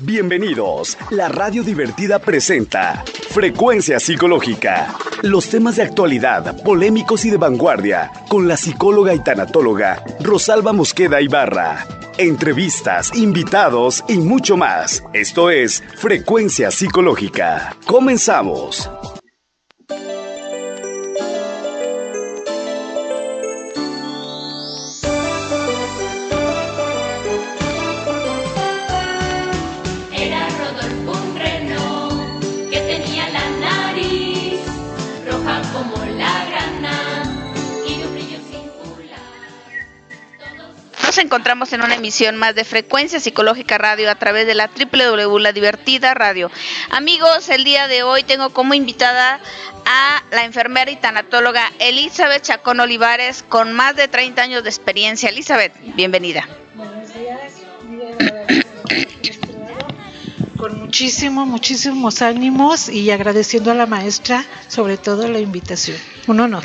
Bienvenidos. La Radio Divertida presenta Frecuencia Psicológica. Los temas de actualidad, polémicos y de vanguardia, con la psicóloga y tanatóloga Rosalba Mosqueda Ibarra. Entrevistas, invitados y mucho más. Esto es Frecuencia Psicológica. Comenzamos. Nos encontramos en una emisión más de Frecuencia Psicológica Radio a través de la www.La Divertida Radio. Amigos, el día de hoy tengo como invitada a la enfermera y tanatóloga Elizabeth Chacón Olivares, con más de 30 años de experiencia. Elizabeth, bienvenida. Buenos días, con muchísimos ánimos y agradeciendo a la maestra sobre todo la invitación. Un honor.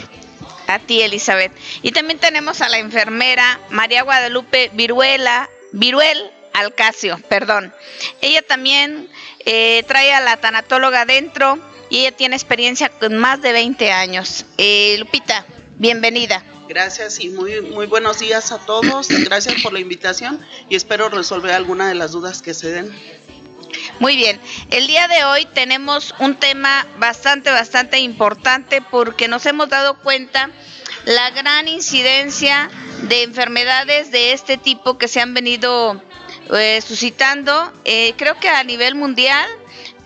A ti, Elizabeth. Y también tenemos a la enfermera María Guadalupe Viruel Alcacio, perdón. Ella también trae a la tanatóloga dentro y ella tiene experiencia con más de 20 años. Lupita, bienvenida. Gracias y muy buenos días a todos. Gracias por la invitación y espero resolver alguna de las dudas que se den. Muy bien, el día de hoy tenemos un tema bastante importante porque nos hemos dado cuenta la gran incidencia de enfermedades de este tipo que se han venido suscitando, creo que a nivel mundial,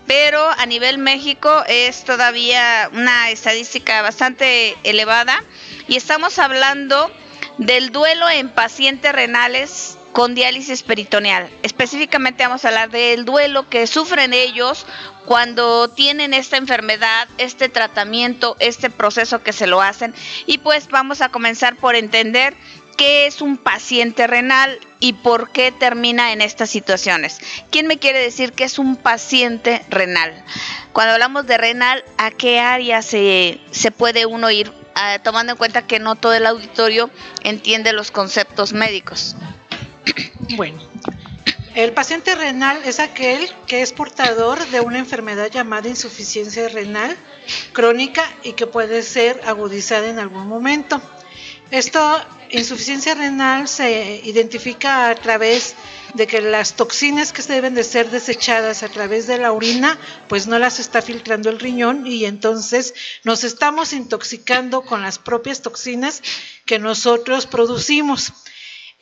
pero a nivel México es todavía una estadística bastante elevada y estamos hablando del duelo en pacientes renales con diálisis peritoneal. Específicamente vamos a hablar del duelo que sufren ellos cuando tienen esta enfermedad, este tratamiento, este proceso que se lo hacen. Y pues vamos a comenzar por entender qué es un paciente renal y por qué termina en estas situaciones. ¿Quién me quiere decir qué es un paciente renal? Cuando hablamos de renal, ¿a qué área se puede uno ir? Tomando en cuenta que no todo el auditorio entiende los conceptos médicos. Bueno, el paciente renal es aquel que es portador de una enfermedad llamada insuficiencia renal crónica y que puede ser agudizada en algún momento. Insuficiencia renal se identifica a través de que las toxinas que deben de ser desechadas a través de la orina, pues no las está filtrando el riñón y entonces nos estamos intoxicando con las propias toxinas que nosotros producimos.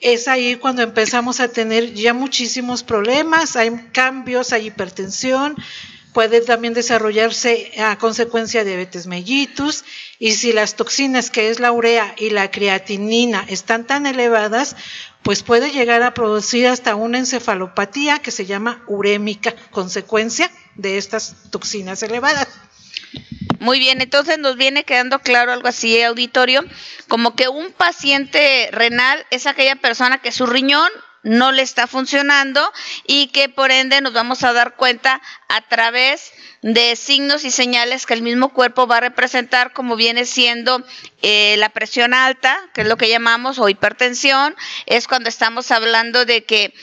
Es ahí cuando empezamos a tener ya muchísimos problemas, hay cambios, hay hipertensión, puede también desarrollarse a consecuencia de diabetes mellitus, y si las toxinas que es la urea y la creatinina están tan elevadas, pues puede llegar a producir hasta una encefalopatía que se llama urémica, consecuencia de estas toxinas elevadas. Muy bien, entonces nos viene quedando claro algo así, auditorio, como que un paciente renal es aquella persona que su riñón no le está funcionando y que por ende nos vamos a dar cuenta a través de signos y señales que el mismo cuerpo va a representar, como viene siendo la presión alta, que es lo que llamamos, o hipertensión. Es cuando estamos hablando de que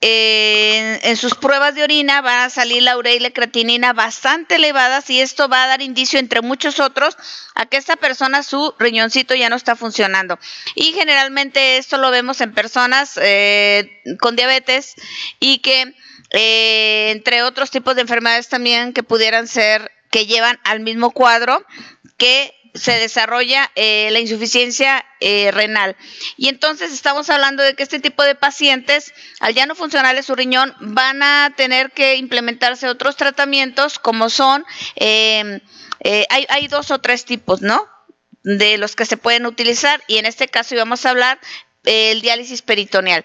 en sus pruebas de orina van a salir la urea y la creatinina bastante elevadas y esto va a dar indicio, entre muchos otros, a que esta persona, su riñoncito ya no está funcionando. Y generalmente esto lo vemos en personas con diabetes y que entre otros tipos de enfermedades también que pudieran ser, que llevan al mismo cuadro que se desarrolla la insuficiencia renal. Y entonces estamos hablando de que este tipo de pacientes, al ya no funcionarle su riñón, van a tener que implementarse otros tratamientos como son, hay 2 o 3 tipos, ¿no?, de los que se pueden utilizar, y en este caso íbamos a hablar el diálisis peritoneal.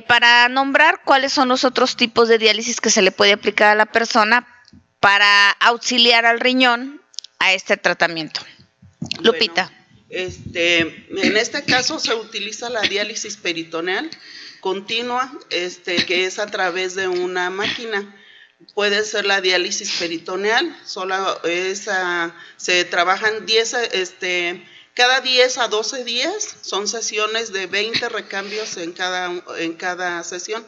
Para nombrar cuáles son los otros tipos de diálisis que se le puede aplicar a la persona para auxiliar al riñón a este tratamiento. Lupita. Bueno, en este caso se utiliza la diálisis peritoneal continua, que es a través de una máquina. Puede ser la diálisis peritoneal, se trabajan cada 10 a 12 días, son sesiones de 20 recambios en cada sesión.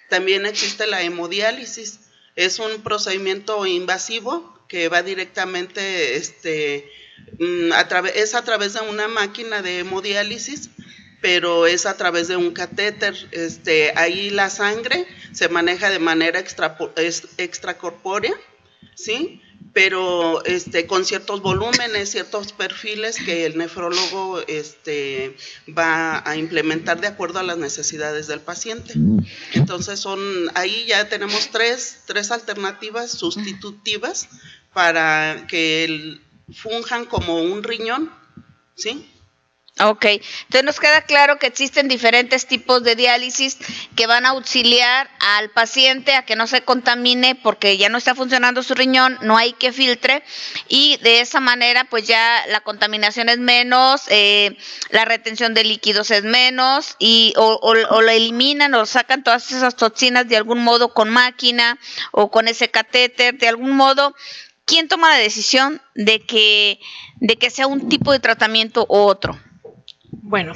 También existe la hemodiálisis. Es un procedimiento invasivo que va directamente, es a través de una máquina de hemodiálisis, pero es a través de un catéter. Ahí la sangre se maneja de manera extracorpórea, ¿sí? Pero con ciertos volúmenes, ciertos perfiles que el nefrólogo va a implementar de acuerdo a las necesidades del paciente. Entonces ahí ya tenemos tres alternativas sustitutivas para que funjan como un riñón, ¿sí? Ok, entonces nos queda claro que existen diferentes tipos de diálisis que van a auxiliar al paciente a que no se contamine porque ya no está funcionando su riñón, no hay que filtre, y de esa manera pues ya la contaminación es menos, la retención de líquidos es menos, o lo eliminan o sacan todas esas toxinas de algún modo con máquina o con ese catéter, de algún modo. ¿Quién toma la decisión de que sea un tipo de tratamiento u otro? Bueno,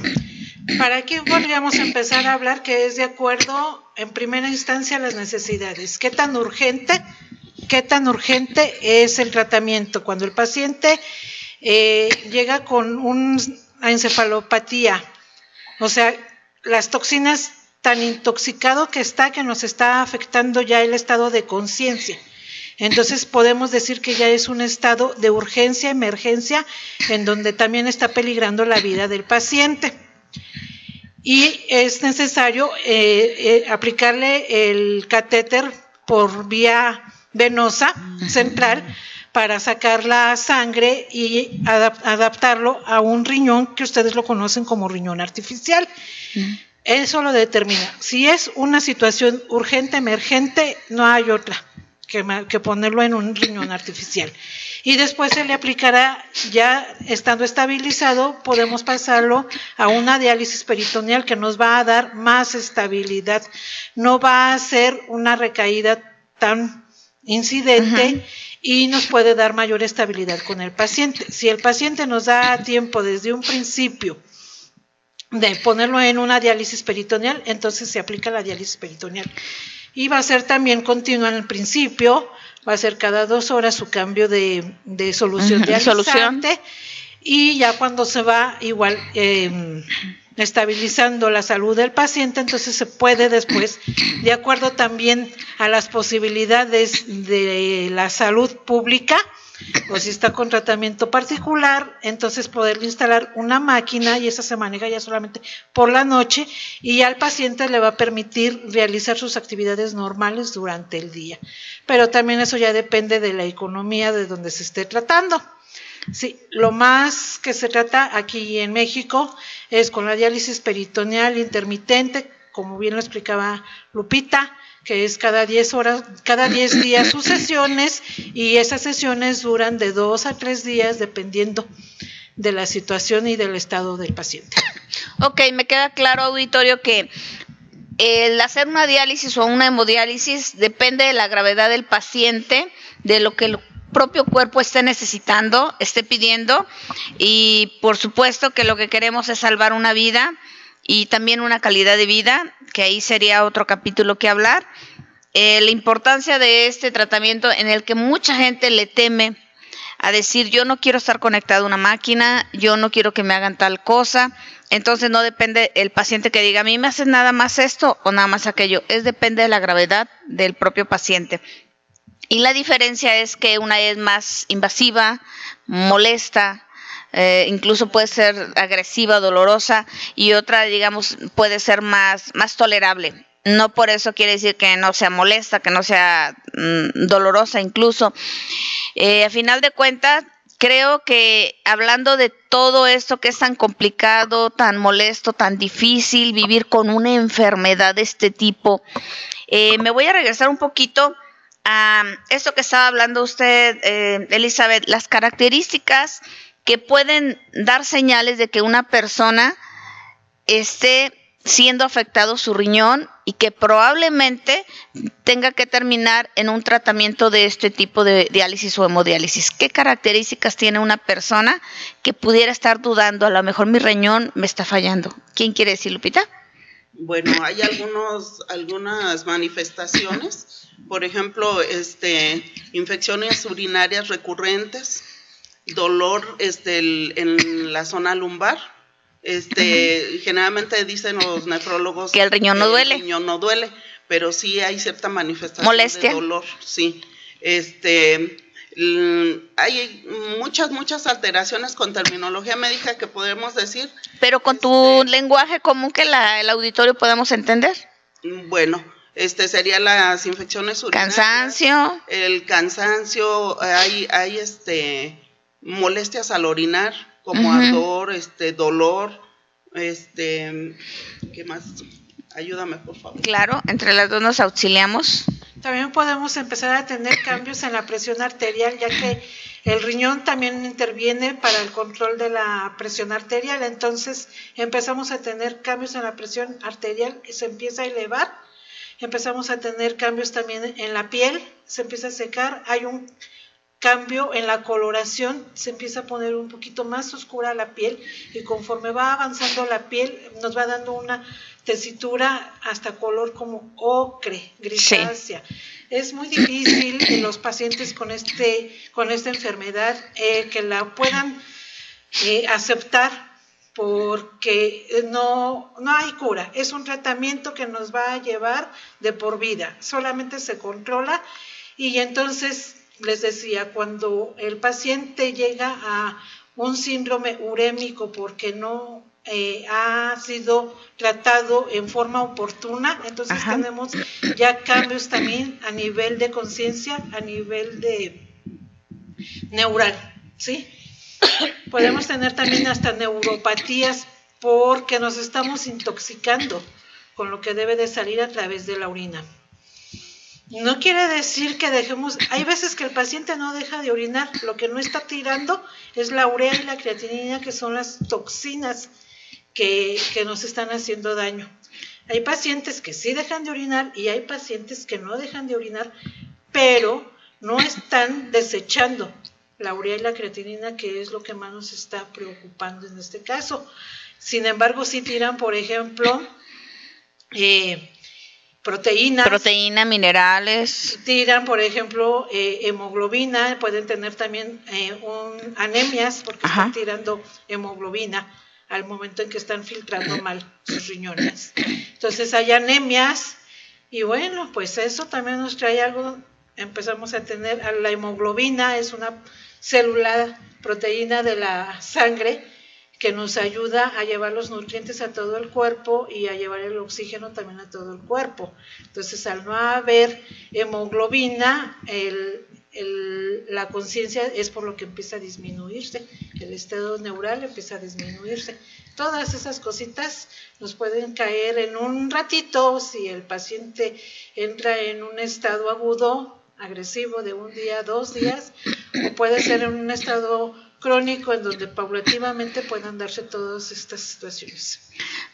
¿para qué podríamos empezar a hablar? Que es de acuerdo, en primera instancia, a las necesidades. ¿Qué tan urgente es el tratamiento? Cuando el paciente llega con una encefalopatía, o sea, las toxinas tan intoxicado que nos está afectando ya el estado de conciencia. Entonces podemos decir que ya es un estado de urgencia, emergencia, en donde también está peligrando la vida del paciente. Y es necesario aplicarle el catéter por vía venosa central para sacar la sangre y adaptarlo a un riñón que ustedes lo conocen como riñón artificial. Eso lo determina. Si es una situación urgente, emergente, no hay otra que ponerlo en un riñón artificial. Y después se le aplicará, ya estando estabilizado, podemos pasarlo a una diálisis peritoneal que nos va a dar más estabilidad. No va a ser una recaída tan incidente y nos puede dar mayor estabilidad con el paciente. Si el paciente nos da tiempo desde un principio de ponerlo en una diálisis peritoneal, entonces se aplica la diálisis peritoneal. Y va a ser también continua en el principio, va a ser cada 2 horas su cambio de solución dializante, y ya cuando se va igual estabilizando la salud del paciente, entonces se puede después, de acuerdo también a las posibilidades de la salud pública, o si está con tratamiento particular, entonces poderle instalar una máquina, y esa se maneja ya solamente por la noche, y ya al paciente le va a permitir realizar sus actividades normales durante el día. Pero también eso ya depende de la economía de donde se esté tratando. Sí, lo más que se trata aquí en México es con la diálisis peritoneal intermitente, como bien lo explicaba Lupita, que es cada 10 días sus sesiones, y esas sesiones duran de 2 a 3 días dependiendo de la situación y del estado del paciente. Ok, me queda claro, auditorio, que el hacer una diálisis o una hemodiálisis depende de la gravedad del paciente, de lo que el propio cuerpo esté necesitando, esté pidiendo, y por supuesto que lo que queremos es salvar una vida y también una calidad de vida, que ahí sería otro capítulo que hablar. La importancia de este tratamiento, en el que mucha gente le teme a decir: yo no quiero estar conectado a una máquina, yo no quiero que me hagan tal cosa. Entonces no depende el paciente que diga: a mí me hacen nada más esto o nada más aquello, depende de la gravedad del propio paciente. Y la diferencia es que una es más invasiva, molesta, incluso puede ser agresiva, dolorosa, y otra, digamos, puede ser más tolerable. No por eso quiere decir que no sea molesta, que no sea dolorosa incluso. A final de cuentas, creo que hablando de todo esto que es tan complicado, tan molesto, tan difícil, vivir con una enfermedad de este tipo, me voy a regresar un poquito a esto que estaba hablando usted, Elizabeth, las características que pueden dar señales de que una persona esté siendo afectado su riñón y que probablemente tenga que terminar en un tratamiento de este tipo de diálisis o hemodiálisis. ¿Qué características tiene una persona que pudiera estar dudando? A lo mejor mi riñón me está fallando. ¿Quién quiere decir, Lupita? Bueno, hay algunas manifestaciones, por ejemplo, infecciones urinarias recurrentes, dolor en la zona lumbar. Generalmente dicen los nefrólogos que el riñón no duele. El riñón no duele, pero sí hay cierta manifestación molestia de dolor, sí. Hay muchas alteraciones con terminología médica que podemos decir. Pero con tu lenguaje común que el auditorio podamos entender. Bueno, serían las infecciones urinarias. Cansancio. El cansancio, hay molestias al orinar, como ardor, dolor, ¿qué más? Ayúdame, por favor. Claro, entre las dos nos auxiliamos. También podemos empezar a tener cambios en la presión arterial, ya que el riñón también interviene para el control de la presión arterial. Entonces empezamos a tener cambios en la presión arterial, se empieza a elevar. Empezamos a tener cambios también en la piel, se empieza a secar. Hay un cambio en la coloración, se empieza a poner un poquito más oscura la piel, y conforme va avanzando la piel nos va dando una tesitura hasta color como ocre, grisácea. Sí. Es muy difícil en los pacientes con esta enfermedad que la puedan aceptar, porque no hay cura. Es un tratamiento que nos va a llevar de por vida, solamente se controla. Y entonces les decía, cuando el paciente llega a un síndrome urémico porque no ha sido tratado en forma oportuna, entonces tenemos ya cambios también a nivel de conciencia, a nivel de neural, ¿sí? Podemos tener también hasta neuropatías porque nos estamos intoxicando con lo que debe de salir a través de la orina. No quiere decir que dejemos, hay veces que el paciente no deja de orinar, lo que no está tirando es la urea y la creatinina, que son las toxinas que nos están haciendo daño. Hay pacientes que sí dejan de orinar y hay pacientes que no dejan de orinar, pero no están desechando la urea y la creatinina, que es lo que más nos está preocupando en este caso. Sin embargo, sí tiran, por ejemplo, proteína, minerales. Tiran, por ejemplo, hemoglobina, pueden tener también anemias porque están tirando hemoglobina al momento en que están filtrando mal sus riñones. Entonces hay anemias y bueno, pues eso también nos trae algo. Empezamos a tener la hemoglobina, es una célula proteína de la sangre que nos ayuda a llevar los nutrientes a todo el cuerpo y a llevar el oxígeno también a todo el cuerpo. Entonces, al no haber hemoglobina, la conciencia es por lo que empieza a disminuirse, el estado neural empieza a disminuirse. Todas esas cositas nos pueden caer en un ratito si el paciente entra en un estado agudo, agresivo de un día, 2 días, o puede ser en un estado crónico en donde paulativamente puedan darse todas estas situaciones.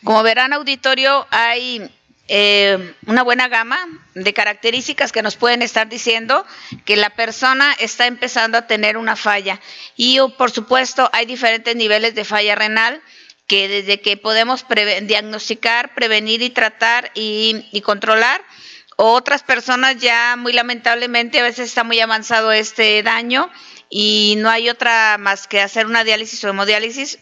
Como verán, auditorio, hay una buena gama de características que nos pueden estar diciendo que la persona está empezando a tener una falla. Y por supuesto hay diferentes niveles de falla renal, que desde que podemos diagnosticar, prevenir y tratar y controlar. Otras personas ya muy lamentablemente a veces está muy avanzado este daño y no hay otra más que hacer una diálisis o hemodiálisis.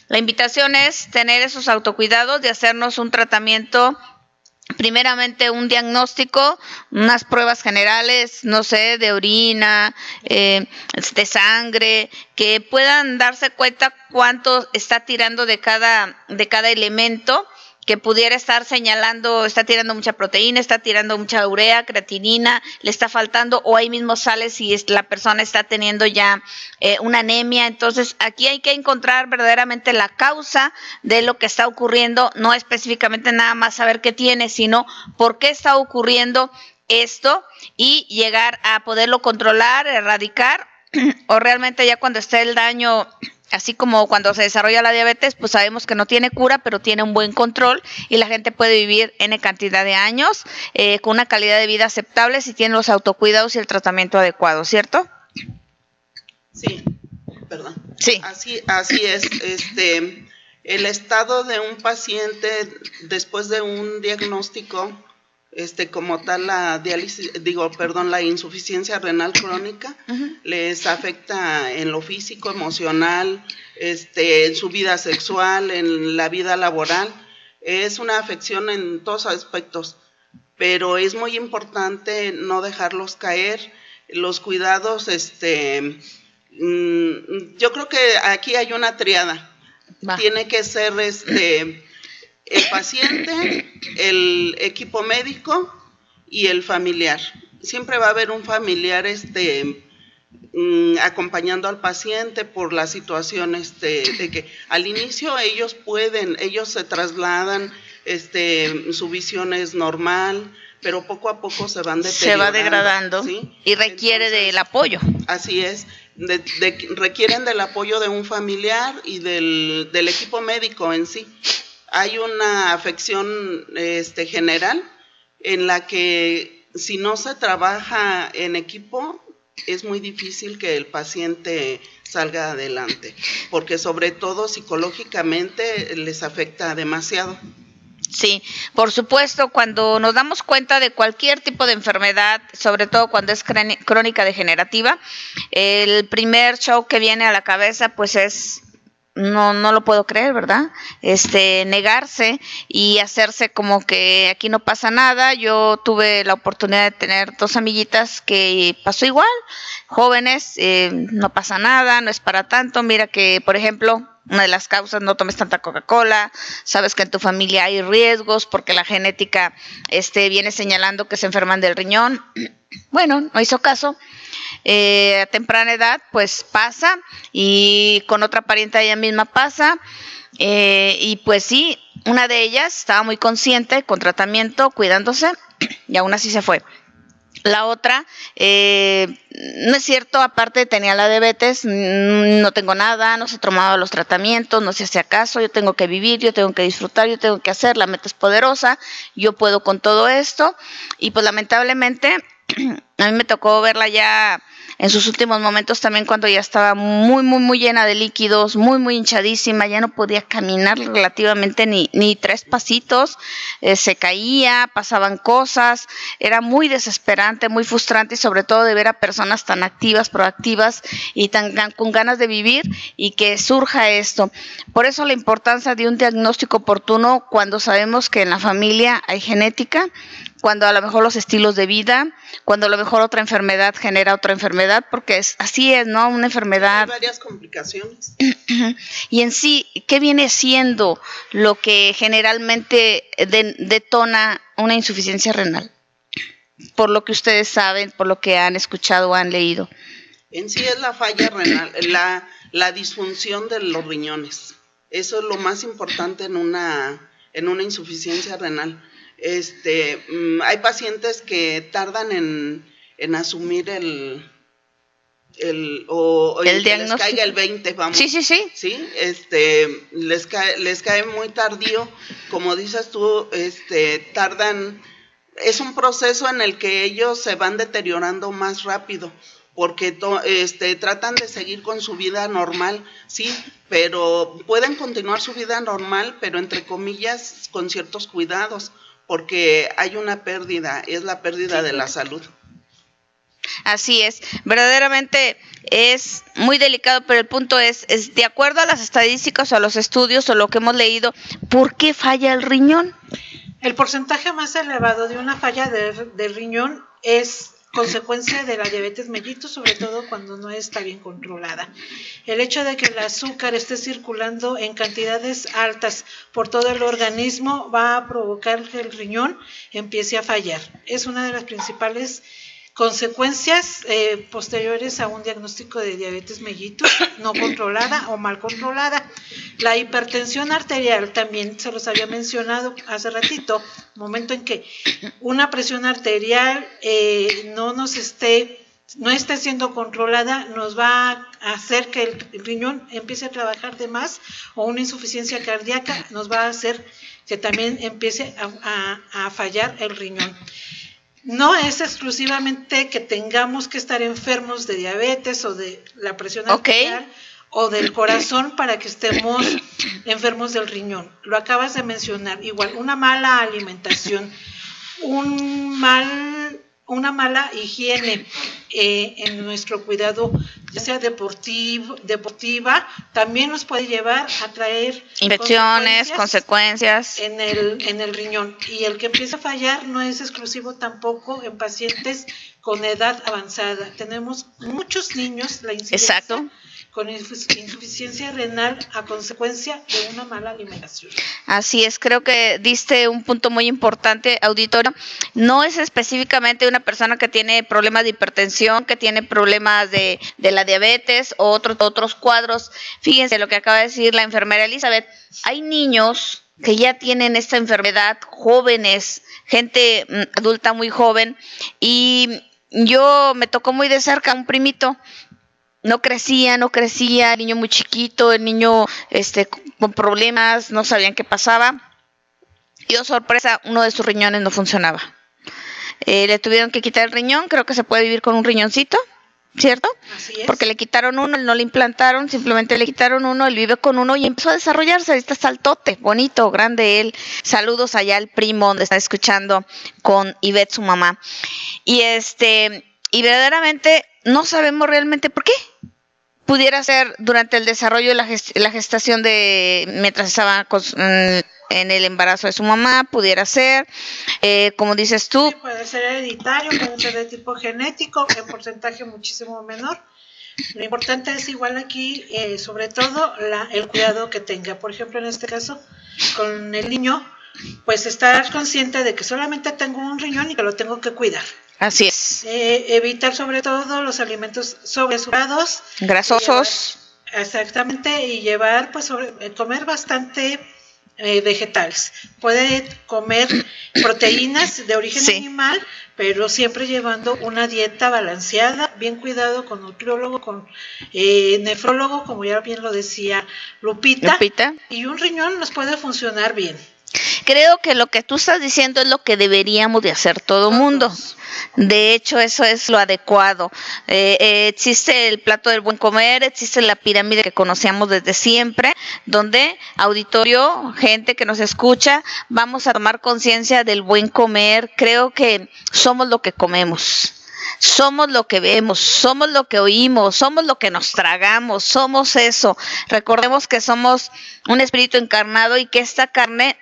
La invitación es tener esos autocuidados de hacernos un tratamiento, primeramente un diagnóstico, unas pruebas generales, no sé, de orina, de sangre, que puedan darse cuenta cuánto está tirando de cada elemento, que pudiera estar señalando, está tirando mucha proteína, está tirando mucha urea, creatinina, le está faltando, o ahí mismo sale si la persona está teniendo ya una anemia. Entonces, aquí hay que encontrar verdaderamente la causa de lo que está ocurriendo, no específicamente nada más saber qué tiene, sino por qué está ocurriendo esto y llegar a poderlo controlar, erradicar, o realmente ya cuando esté el daño. Así como cuando se desarrolla la diabetes, pues sabemos que no tiene cura, pero tiene un buen control y la gente puede vivir N cantidad de años con una calidad de vida aceptable si tiene los autocuidados y el tratamiento adecuado, ¿cierto? Sí, perdón. Sí. Así es. El estado de un paciente después de un diagnóstico, como tal la insuficiencia renal crónica, les afecta en lo físico, emocional, en su vida sexual, en la vida laboral. Es una afección en todos aspectos, pero es muy importante no dejarlos caer. Los cuidados, yo creo que aquí hay una triada. Tiene que ser el paciente, el equipo médico y el familiar. Siempre va a haber un familiar acompañando al paciente por la situación de que al inicio ellos se trasladan, su visión es normal, pero poco a poco se van deteriorando. Se va degradando, ¿sí? Y requiere del apoyo. Así es. Requieren del apoyo de un familiar y del equipo médico en sí. Hay una afección general en la que si no se trabaja en equipo es muy difícil que el paciente salga adelante, porque sobre todo psicológicamente les afecta demasiado. Sí, por supuesto, cuando nos damos cuenta de cualquier tipo de enfermedad, sobre todo cuando es crónica degenerativa, el primer shock que viene a la cabeza pues es no lo puedo creer, ¿verdad? Negarse y hacerse como que aquí no pasa nada. Yo tuve la oportunidad de tener 2 amiguitas que pasó igual, jóvenes, no pasa nada, no es para tanto. Mira que, por ejemplo, una de las causas, no tomes tanta Coca-Cola, sabes que en tu familia hay riesgos porque la genética viene señalando que se enferman del riñón. Bueno, no hizo caso. A temprana edad pues pasa, y con otra pariente de ella misma pasa, y pues sí, una de ellas estaba muy consciente, con tratamiento, cuidándose, y aún así se fue. La otra, no es cierto, aparte tenía la diabetes, no tengo nada, no se tomaba los tratamientos, no se hacía caso, yo tengo que vivir, yo tengo que disfrutar, yo tengo que hacer, la meta es poderosa, yo puedo con todo esto, y pues lamentablemente a mí me tocó verla ya en sus últimos momentos también, cuando ya estaba muy, muy, muy llena de líquidos, muy, muy hinchadísima, ya no podía caminar relativamente ni 3 pasitos, se caía, pasaban cosas, era muy desesperante, muy frustrante, y sobre todo de ver a personas tan activas, proactivas y con ganas de vivir, y que surja esto. Por eso la importancia de un diagnóstico oportuno cuando sabemos que en la familia hay genética, cuando a lo mejor los estilos de vida, cuando a lo mejor otra enfermedad genera otra enfermedad, porque así es, ¿no? Una enfermedad. Hay varias complicaciones. Y en sí, ¿qué viene siendo lo que generalmente detona una insuficiencia renal? Por lo que ustedes saben, por lo que han escuchado o han leído. En sí es la falla renal, la disfunción de los riñones. Eso es lo más importante en una insuficiencia renal. Hay pacientes que tardan en asumir el diagnóstico. Les caiga el 20, vamos. Sí. Sí, les cae muy tardío, como dices tú, tardan. Es un proceso en el que ellos se van deteriorando más rápido, porque tratan de seguir con su vida normal, sí, pero pueden continuar su vida normal, pero entre comillas con ciertos cuidados, porque hay una pérdida, es la pérdida de la salud. Así es, verdaderamente es muy delicado, pero el punto es de acuerdo a las estadísticas o a los estudios o lo que hemos leído, ¿por qué falla el riñón? El porcentaje más elevado de una falla del riñón es consecuencia de la diabetes mellitus, sobre todo cuando no está bien controlada. El hecho de que el azúcar esté circulando en cantidades altas por todo el organismo va a provocar que el riñón empiece a fallar. Es una de las principales consecuencias posteriores a un diagnóstico de diabetes mellitus no controlada o mal controlada. La hipertensión arterial también se los había mencionado hace ratito, momento en que una presión arterial no esté siendo controlada, nos va a hacer que el riñón empiece a trabajar de más, o una insuficiencia cardíaca nos va a hacer que también empiece a fallar el riñón. No es exclusivamente que tengamos que estar enfermos de diabetes o de la presión arterial o del corazón para que estemos enfermos del riñón. Lo acabas de mencionar, igual una mala alimentación, una mala higiene en nuestro cuidado, ya sea deportiva, también nos puede llevar a traer infecciones, consecuencias en el riñón. Y el que empieza a fallar no es exclusivo tampoco en pacientes con edad avanzada. Tenemos muchos niños, la incidencia, exacto, con insuficiencia renal a consecuencia de una mala alimentación. Así es, creo que diste un punto muy importante, auditorio. No es específicamente una persona que tiene problemas de hipertensión, que tiene problemas de la diabetes o otros cuadros. Fíjense lo que acaba de decir la enfermera Elizabeth. Hay niños que ya tienen esta enfermedad, jóvenes, gente adulta muy joven, y yo me tocó muy de cerca un primito. No crecía, el niño muy chiquito, el niño con problemas, no sabían qué pasaba. Y oh sorpresa, uno de sus riñones no funcionaba. Le tuvieron que quitar el riñón, creo que se puede vivir con un riñoncito, ¿cierto? Así es. Porque le quitaron uno, no le implantaron, simplemente le quitaron uno, él vive con uno y empezó a desarrollarse, ahorita está saltote, bonito, grande él. Saludos allá al primo donde está escuchando con Ivette, su mamá. Y verdaderamente no sabemos realmente por qué. Pudiera ser durante el desarrollo de la gestación mientras estaba en el embarazo de su mamá, pudiera ser, como dices tú. Sí, puede ser hereditario, puede ser de tipo genético, en porcentaje muchísimo menor. Lo importante es igual aquí, sobre todo el cuidado que tenga. Por ejemplo, en este caso, con el niño, pues estar consciente de que solamente tengo un riñón y que lo tengo que cuidar. Así es. Evitar sobre todo los alimentos sobresaturados, grasosos. Exactamente, y llevar, pues, comer bastante vegetales. Puede comer proteínas de origen animal, pero siempre llevando una dieta balanceada, bien cuidado con nutriólogo, con nefrólogo, como ya bien lo decía Lupita. Y un riñón nos puede funcionar bien. Creo que lo que tú estás diciendo es lo que deberíamos de hacer todo mundo. De hecho, eso es lo adecuado. Existe el plato del buen comer, existe la pirámide que conocíamos desde siempre, donde auditorio, gente que nos escucha, vamos a tomar conciencia del buen comer. Creo que somos lo que comemos. Somos lo que vemos, somos lo que oímos, somos lo que nos tragamos, somos eso. Recordemos que somos un espíritu encarnado y que esta carne,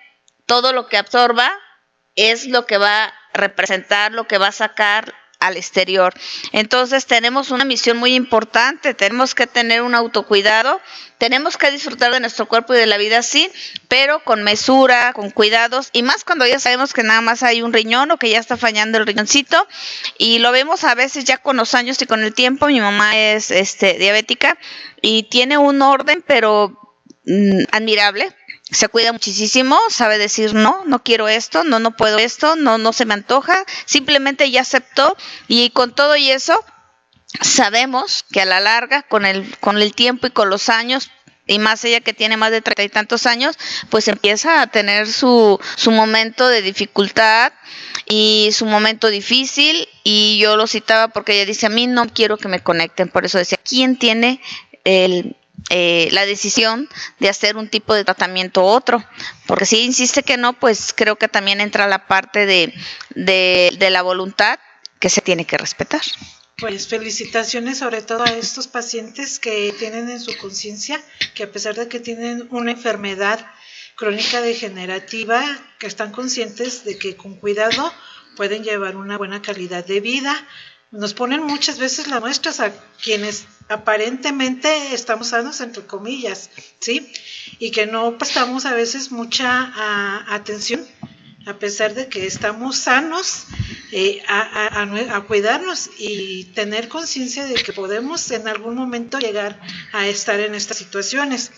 todo lo que absorba es lo que va a representar, lo que va a sacar al exterior. Entonces tenemos una misión muy importante, tenemos que tener un autocuidado, tenemos que disfrutar de nuestro cuerpo y de la vida así, pero con mesura, con cuidados, y más cuando ya sabemos que nada más hay un riñón o que ya está fallando el riñoncito, y lo vemos a veces ya con los años y con el tiempo. Mi mamá es diabética y tiene un orden pero admirable. Se cuida muchísimo, sabe decir no quiero esto, no puedo esto, no se me antoja, simplemente ya aceptó, y con todo y eso sabemos que a la larga, con el tiempo y con los años, y más ella que tiene más de 30 y tantos años, pues empieza a tener su momento de dificultad y su momento difícil, y yo lo citaba porque ella dice, a mí no quiero que me conecten, por eso decía, ¿quién tiene la decisión de hacer un tipo de tratamiento u otro? Porque si insiste que no, pues creo que también entra la parte de la voluntad que se tiene que respetar. Pues felicitaciones sobre todo a estos pacientes que tienen en su conciencia que a pesar de que tienen una enfermedad crónica degenerativa, que están conscientes de que con cuidado pueden llevar una buena calidad de vida. Nos ponen muchas veces las muestras a quienes aparentemente estamos sanos, entre comillas, ¿sí? Y que no prestamos a veces mucha atención, a pesar de que estamos sanos, a cuidarnos y tener conciencia de que podemos en algún momento llegar a estar en estas situaciones.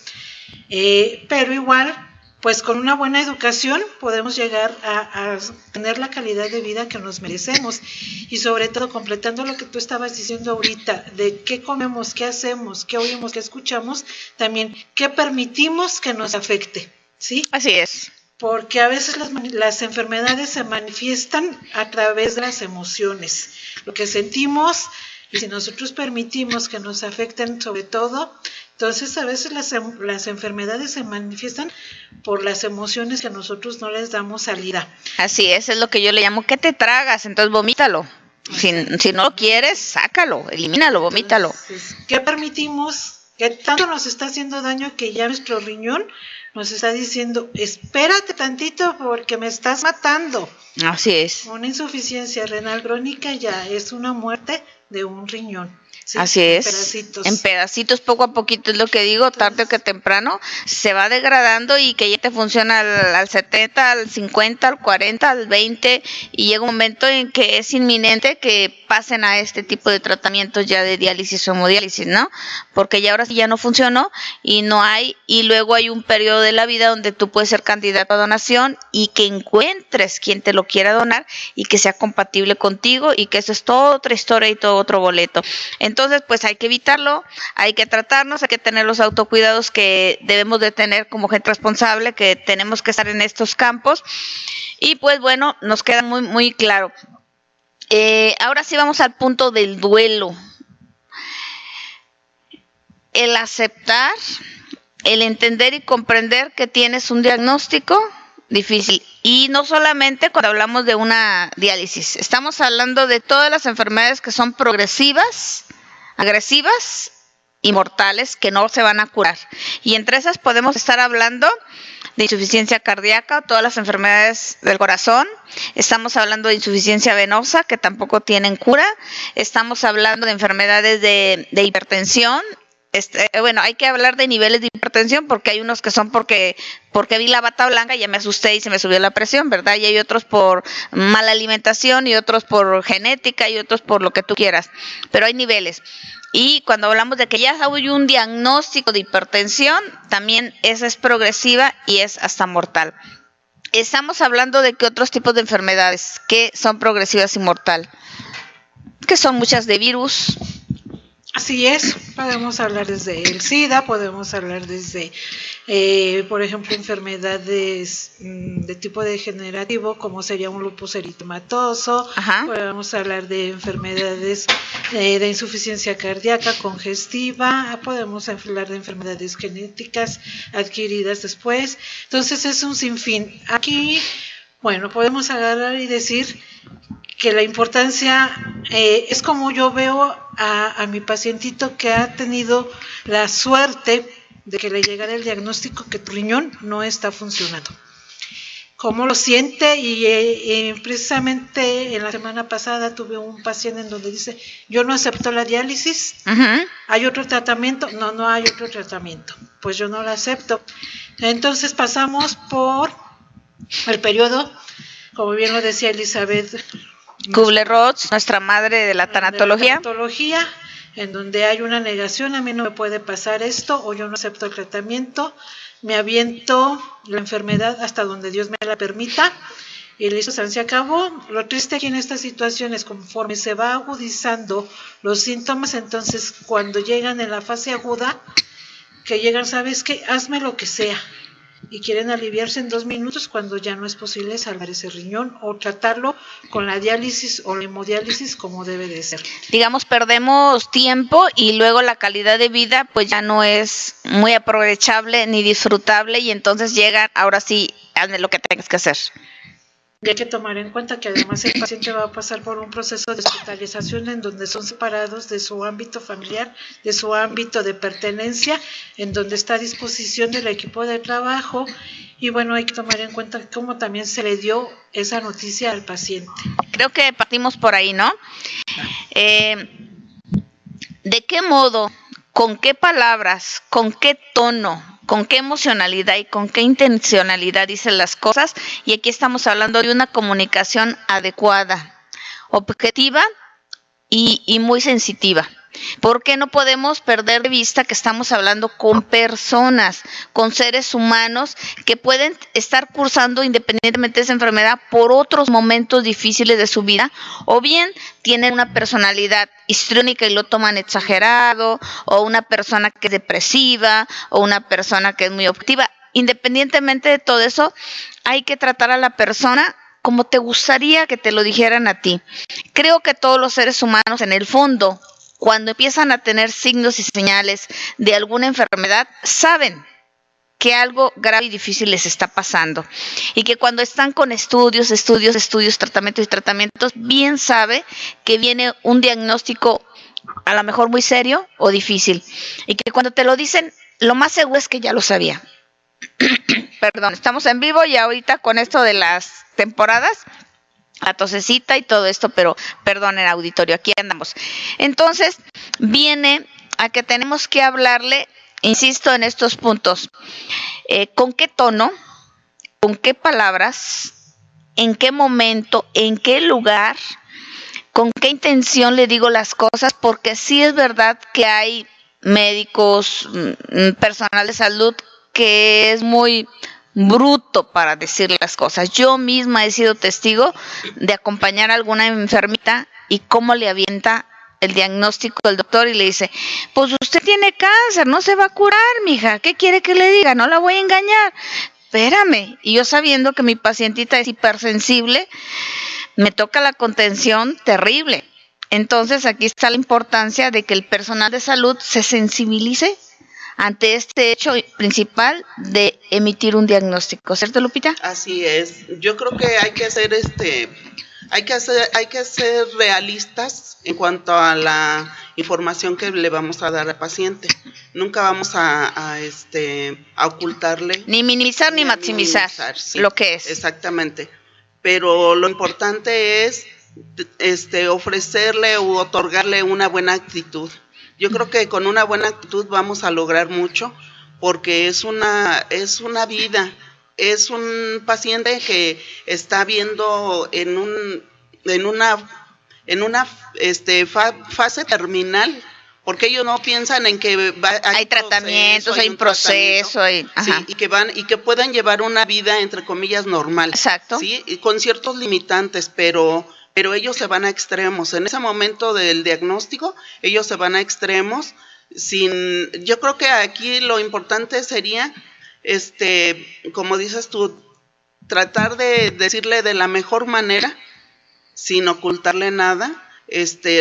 Pero igual, pues con una buena educación podemos llegar a tener la calidad de vida que nos merecemos, y sobre todo completando lo que tú estabas diciendo ahorita, de qué comemos, qué hacemos, qué oímos, qué escuchamos, también qué permitimos que nos afecte, ¿sí? Así es. Porque a veces las enfermedades se manifiestan a través de las emociones, lo que sentimos, y si nosotros permitimos que nos afecten sobre todo, Entonces, a veces las enfermedades se manifiestan por las emociones que nosotros no les damos salida. Así es lo que yo le llamo, ¿qué te tragas? Entonces vomítalo. Si no lo quieres, sácalo, elimínalo, vomítalo. Entonces, ¿qué permitimos? ¿Qué tanto nos está haciendo daño que ya nuestro riñón nos está diciendo, espérate tantito porque me estás matando? Así es. Una insuficiencia renal crónica ya es una muerte de un riñón. Sí, así es, en pedacitos, poco a poquito, es lo que digo. Entonces, tarde o que temprano se va degradando y que ya te funciona al 70, al 50, al 40, al 20, y llega un momento en que es inminente que pasen a este tipo de tratamientos ya de diálisis o hemodiálisis, ¿no? Porque ya ahora sí ya no funcionó y no hay, y luego hay un periodo de la vida donde tú puedes ser candidato a donación y que encuentres quien te lo quiera donar y que sea compatible contigo, y que eso es toda otra historia y todo otro boleto. Entonces, pues hay que evitarlo, hay que tratarnos, hay que tener los autocuidados que debemos de tener como gente responsable, que tenemos que estar en estos campos. Y pues bueno, nos queda muy, muy claro. Ahora sí vamos al punto del duelo. El aceptar, el entender y comprender que tienes un diagnóstico difícil. Y no solamente cuando hablamos de una diálisis, estamos hablando de todas las enfermedades que son progresivas, agresivas y mortales, que no se van a curar. Y entre esas podemos estar hablando de insuficiencia cardíaca, todas las enfermedades del corazón. Estamos hablando de insuficiencia venosa, que tampoco tienen cura. Estamos hablando de enfermedades de hipertensión. Bueno, hay que hablar de niveles de hipertensión, porque hay unos que son porque vi la bata blanca y ya me asusté y se me subió la presión, ¿verdad? Y hay otros por mala alimentación, y otros por genética, y otros por lo que tú quieras. Pero hay niveles. Y cuando hablamos de que ya hay un diagnóstico de hipertensión, también esa es progresiva y es hasta mortal. Estamos hablando de que otros tipos de enfermedades que son progresivas y mortal, que son muchas de virus. Así es, podemos hablar desde el SIDA, podemos hablar desde, por ejemplo, enfermedades de tipo degenerativo, como sería un lupus eritematoso. Ajá. Podemos hablar de enfermedades de insuficiencia cardíaca congestiva, podemos hablar de enfermedades genéticas adquiridas después. Entonces es un sinfín. Aquí, bueno, podemos agarrar y decir que la importancia es como yo veo a mi pacientito que ha tenido la suerte de que le llegara el diagnóstico que tu riñón no está funcionando. ¿Cómo lo siente? Y precisamente en la semana pasada tuve un paciente en donde dice, yo no acepto la diálisis. Uh-huh. ¿Hay otro tratamiento? No hay otro tratamiento. Pues yo no lo acepto. Entonces pasamos por el periodo, como bien lo decía Elizabeth Kubler-Ross, nuestra madre de la tanatología. En donde hay una negación, a mí no me puede pasar esto, o yo no acepto el tratamiento, me aviento la enfermedad hasta donde Dios me la permita, y listo, se acabó. Lo triste aquí en estas situaciones, conforme se va agudizando los síntomas, entonces cuando llegan en la fase aguda, que llegan, ¿sabes qué? Hazme lo que sea. Y quieren aliviarse en 2 minutos cuando ya no es posible salvar ese riñón o tratarlo con la diálisis o la hemodiálisis como debe de ser. Digamos, perdemos tiempo y luego la calidad de vida pues ya no es muy aprovechable ni disfrutable, y entonces llegan, ahora sí, hazme lo que tengas que hacer. Y hay que tomar en cuenta que además el paciente va a pasar por un proceso de hospitalización en donde son separados de su ámbito familiar, de su ámbito de pertenencia, en donde está a disposición del equipo de trabajo. Y bueno, hay que tomar en cuenta cómo también se le dio esa noticia al paciente. Creo que partimos por ahí, ¿no? ¿De qué modo, con qué palabras, con qué tono, con qué emocionalidad y con qué intencionalidad dicen las cosas? Y aquí estamos hablando de una comunicación adecuada, objetiva y muy sensitiva. Porque no podemos perder de vista que estamos hablando con personas, con seres humanos que pueden estar cursando independientemente de esa enfermedad por otros momentos difíciles de su vida, o bien tienen una personalidad histriónica y lo toman exagerado, o una persona que es depresiva, o una persona que es muy objetiva. Independientemente de todo eso, hay que tratar a la persona como te gustaría que te lo dijeran a ti. Creo que todos los seres humanos en el fondo, cuando empiezan a tener signos y señales de alguna enfermedad, saben que algo grave y difícil les está pasando, y que cuando están con estudios, tratamientos y tratamientos, bien sabe que viene un diagnóstico a lo mejor muy serio o difícil, y que cuando te lo dicen, lo más seguro es que ya lo sabía. Perdón, estamos en vivo y ahorita con esto de las temporadas, la tosecita y todo esto, pero perdonen, auditorio, aquí andamos. Entonces, viene a que tenemos que hablarle, insisto en estos puntos, con qué tono, con qué palabras, en qué momento, en qué lugar, con qué intención le digo las cosas, porque sí es verdad que hay médicos, personal de salud que es muy bruto para decir las cosas. Yo misma he sido testigo de acompañar a alguna enfermita y cómo le avienta el diagnóstico del doctor y le dice, pues usted tiene cáncer, no se va a curar, mija, ¿qué quiere que le diga? No la voy a engañar. Espérame. Y yo sabiendo que mi pacientita es hipersensible, me toca la contención terrible. Entonces aquí está la importancia de que el personal de salud se sensibilice ante este hecho principal de emitir un diagnóstico, ¿cierto, Lupita? Así es. Yo creo que hay que ser hay que ser realistas en cuanto a la información que le vamos a dar al paciente. Nunca vamos a ocultarle, ni minimizar ni maximizar sí, lo que es. Exactamente. Pero lo importante es ofrecerle u otorgarle una buena actitud. Yo creo que con una buena actitud vamos a lograr mucho, porque es una vida, es un paciente que está viendo en una fase terminal, porque ellos no piensan en que hay tratamientos, hay un proceso, sí, y que puedan llevar una vida entre comillas normal. Exacto. Sí, y con ciertos limitantes, pero ellos se van a extremos. En ese momento del diagnóstico, ellos se van a extremos. Yo creo que aquí lo importante sería, como dices tú, tratar de decirle de la mejor manera, sin ocultarle nada,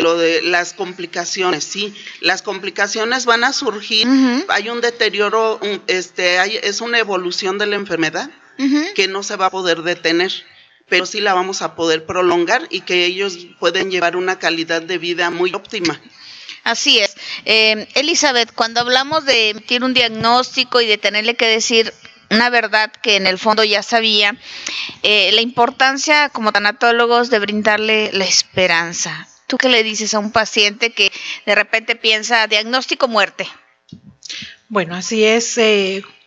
lo de las complicaciones. Sí, las complicaciones van a surgir. Uh-huh. Hay un deterioro, es una evolución de la enfermedad, uh-huh, que no se va a poder detener, pero sí la vamos a poder prolongar y que ellos pueden llevar una calidad de vida muy óptima. Así es. Elizabeth, cuando hablamos de emitir un diagnóstico y de tenerle que decir una verdad que en el fondo ya sabía, la importancia como tanatólogos de brindarle la esperanza. ¿Tú qué le dices a un paciente que de repente piensa diagnóstico muerte? Bueno, así es.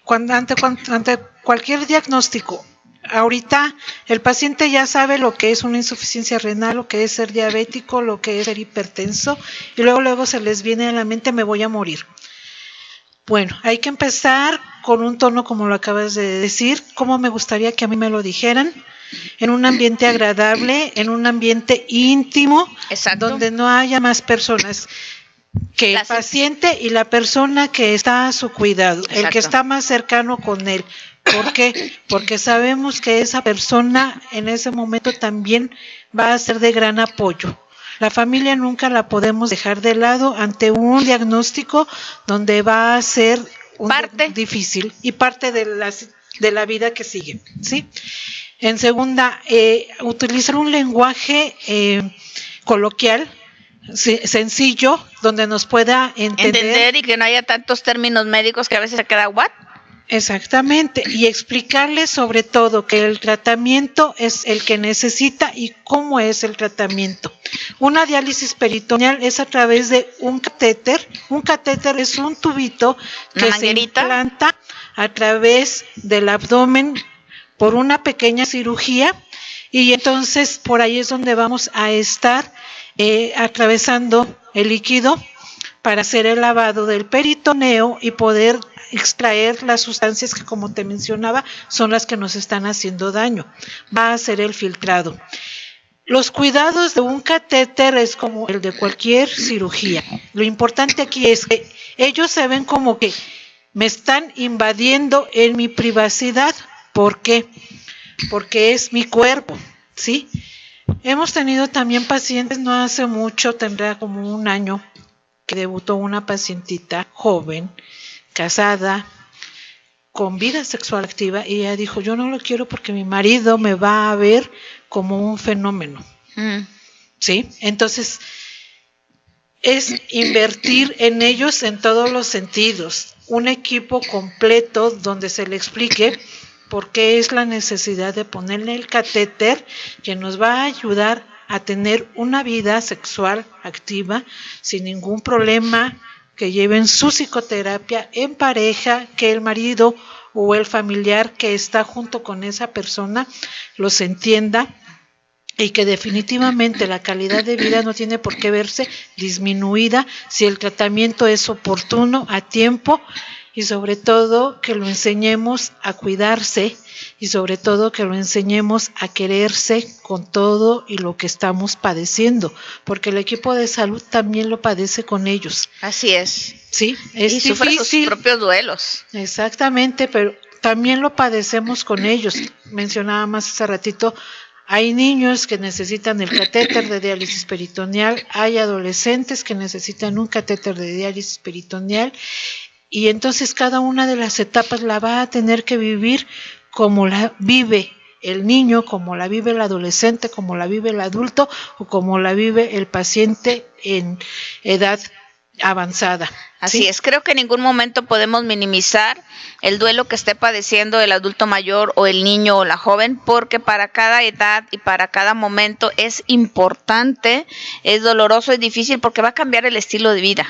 Ante cualquier diagnóstico, ahorita el paciente ya sabe lo que es una insuficiencia renal, lo que es ser diabético, lo que es ser hipertenso, y luego se les viene a la mente, me voy a morir. Bueno, hay que empezar con un tono como lo acabas de decir, como me gustaría que a mí me lo dijeran, en un ambiente agradable, en un ambiente íntimo, exacto, donde no haya más personas que el paciente y la persona que está a su cuidado, exacto, el que está más cercano con él. ¿Por qué? Porque sabemos que esa persona en ese momento también va a ser de gran apoyo. La familia nunca la podemos dejar de lado ante un diagnóstico donde va a ser difícil y parte de la vida que sigue, ¿sí? En segunda, utilizar un lenguaje coloquial, sencillo, donde nos pueda entender y que no haya tantos términos médicos que a veces se queda ¿what? Exactamente, y explicarle sobre todo que el tratamiento es el que necesita y cómo es el tratamiento. Una diálisis peritoneal es a través de un catéter. Un catéter es un tubito que se implanta a través del abdomen por una pequeña cirugía, y entonces por ahí es donde vamos a estar atravesando el líquido para hacer el lavado del peritoneo y poder extraer las sustancias que, como te mencionaba, son las que nos están haciendo daño. Va a ser el filtrado. Los cuidados de un catéter es como el de cualquier cirugía. Lo importante aquí es que ellos se ven como que me están invadiendo en mi privacidad. ¿Por qué? Porque es mi cuerpo, ¿sí? Hemos tenido también pacientes, no hace mucho, tendrá como un año, que debutó una pacientita joven, casada, con vida sexual activa, y ella dijo, yo no lo quiero porque mi marido me va a ver como un fenómeno. ¿Sí? Entonces, es invertir en ellos en todos los sentidos. Un equipo completo donde se le explique por qué es la necesidad de ponerle el catéter que nos va a ayudar a tener una vida sexual activa sin ningún problema, que lleven su psicoterapia en pareja, que el marido o el familiar que está junto con esa persona los entienda, y que definitivamente la calidad de vida no tiene por qué verse disminuida si el tratamiento es oportuno, a tiempo, y sobre todo que lo enseñemos a cuidarse, y sobre todo que lo enseñemos a quererse con todo y lo que estamos padeciendo, porque el equipo de salud también lo padece con ellos. Así es. Sí, es y difícil. sufre sus propios duelos. Exactamente, pero también lo padecemos con ellos. Mencionaba más hace ratito, hay niños que necesitan el catéter de diálisis peritoneal, hay adolescentes que necesitan un catéter de diálisis peritoneal, y entonces cada una de las etapas la va a tener que vivir como la vive el niño, como la vive el adolescente, como la vive el adulto o como la vive el paciente en edad avanzada. Así ¿sí? es, creo que en ningún momento podemos minimizar el duelo que esté padeciendo el adulto mayor o el niño o la joven, porque para cada edad y para cada momento es importante, es doloroso, es difícil, porque va a cambiar el estilo de vida.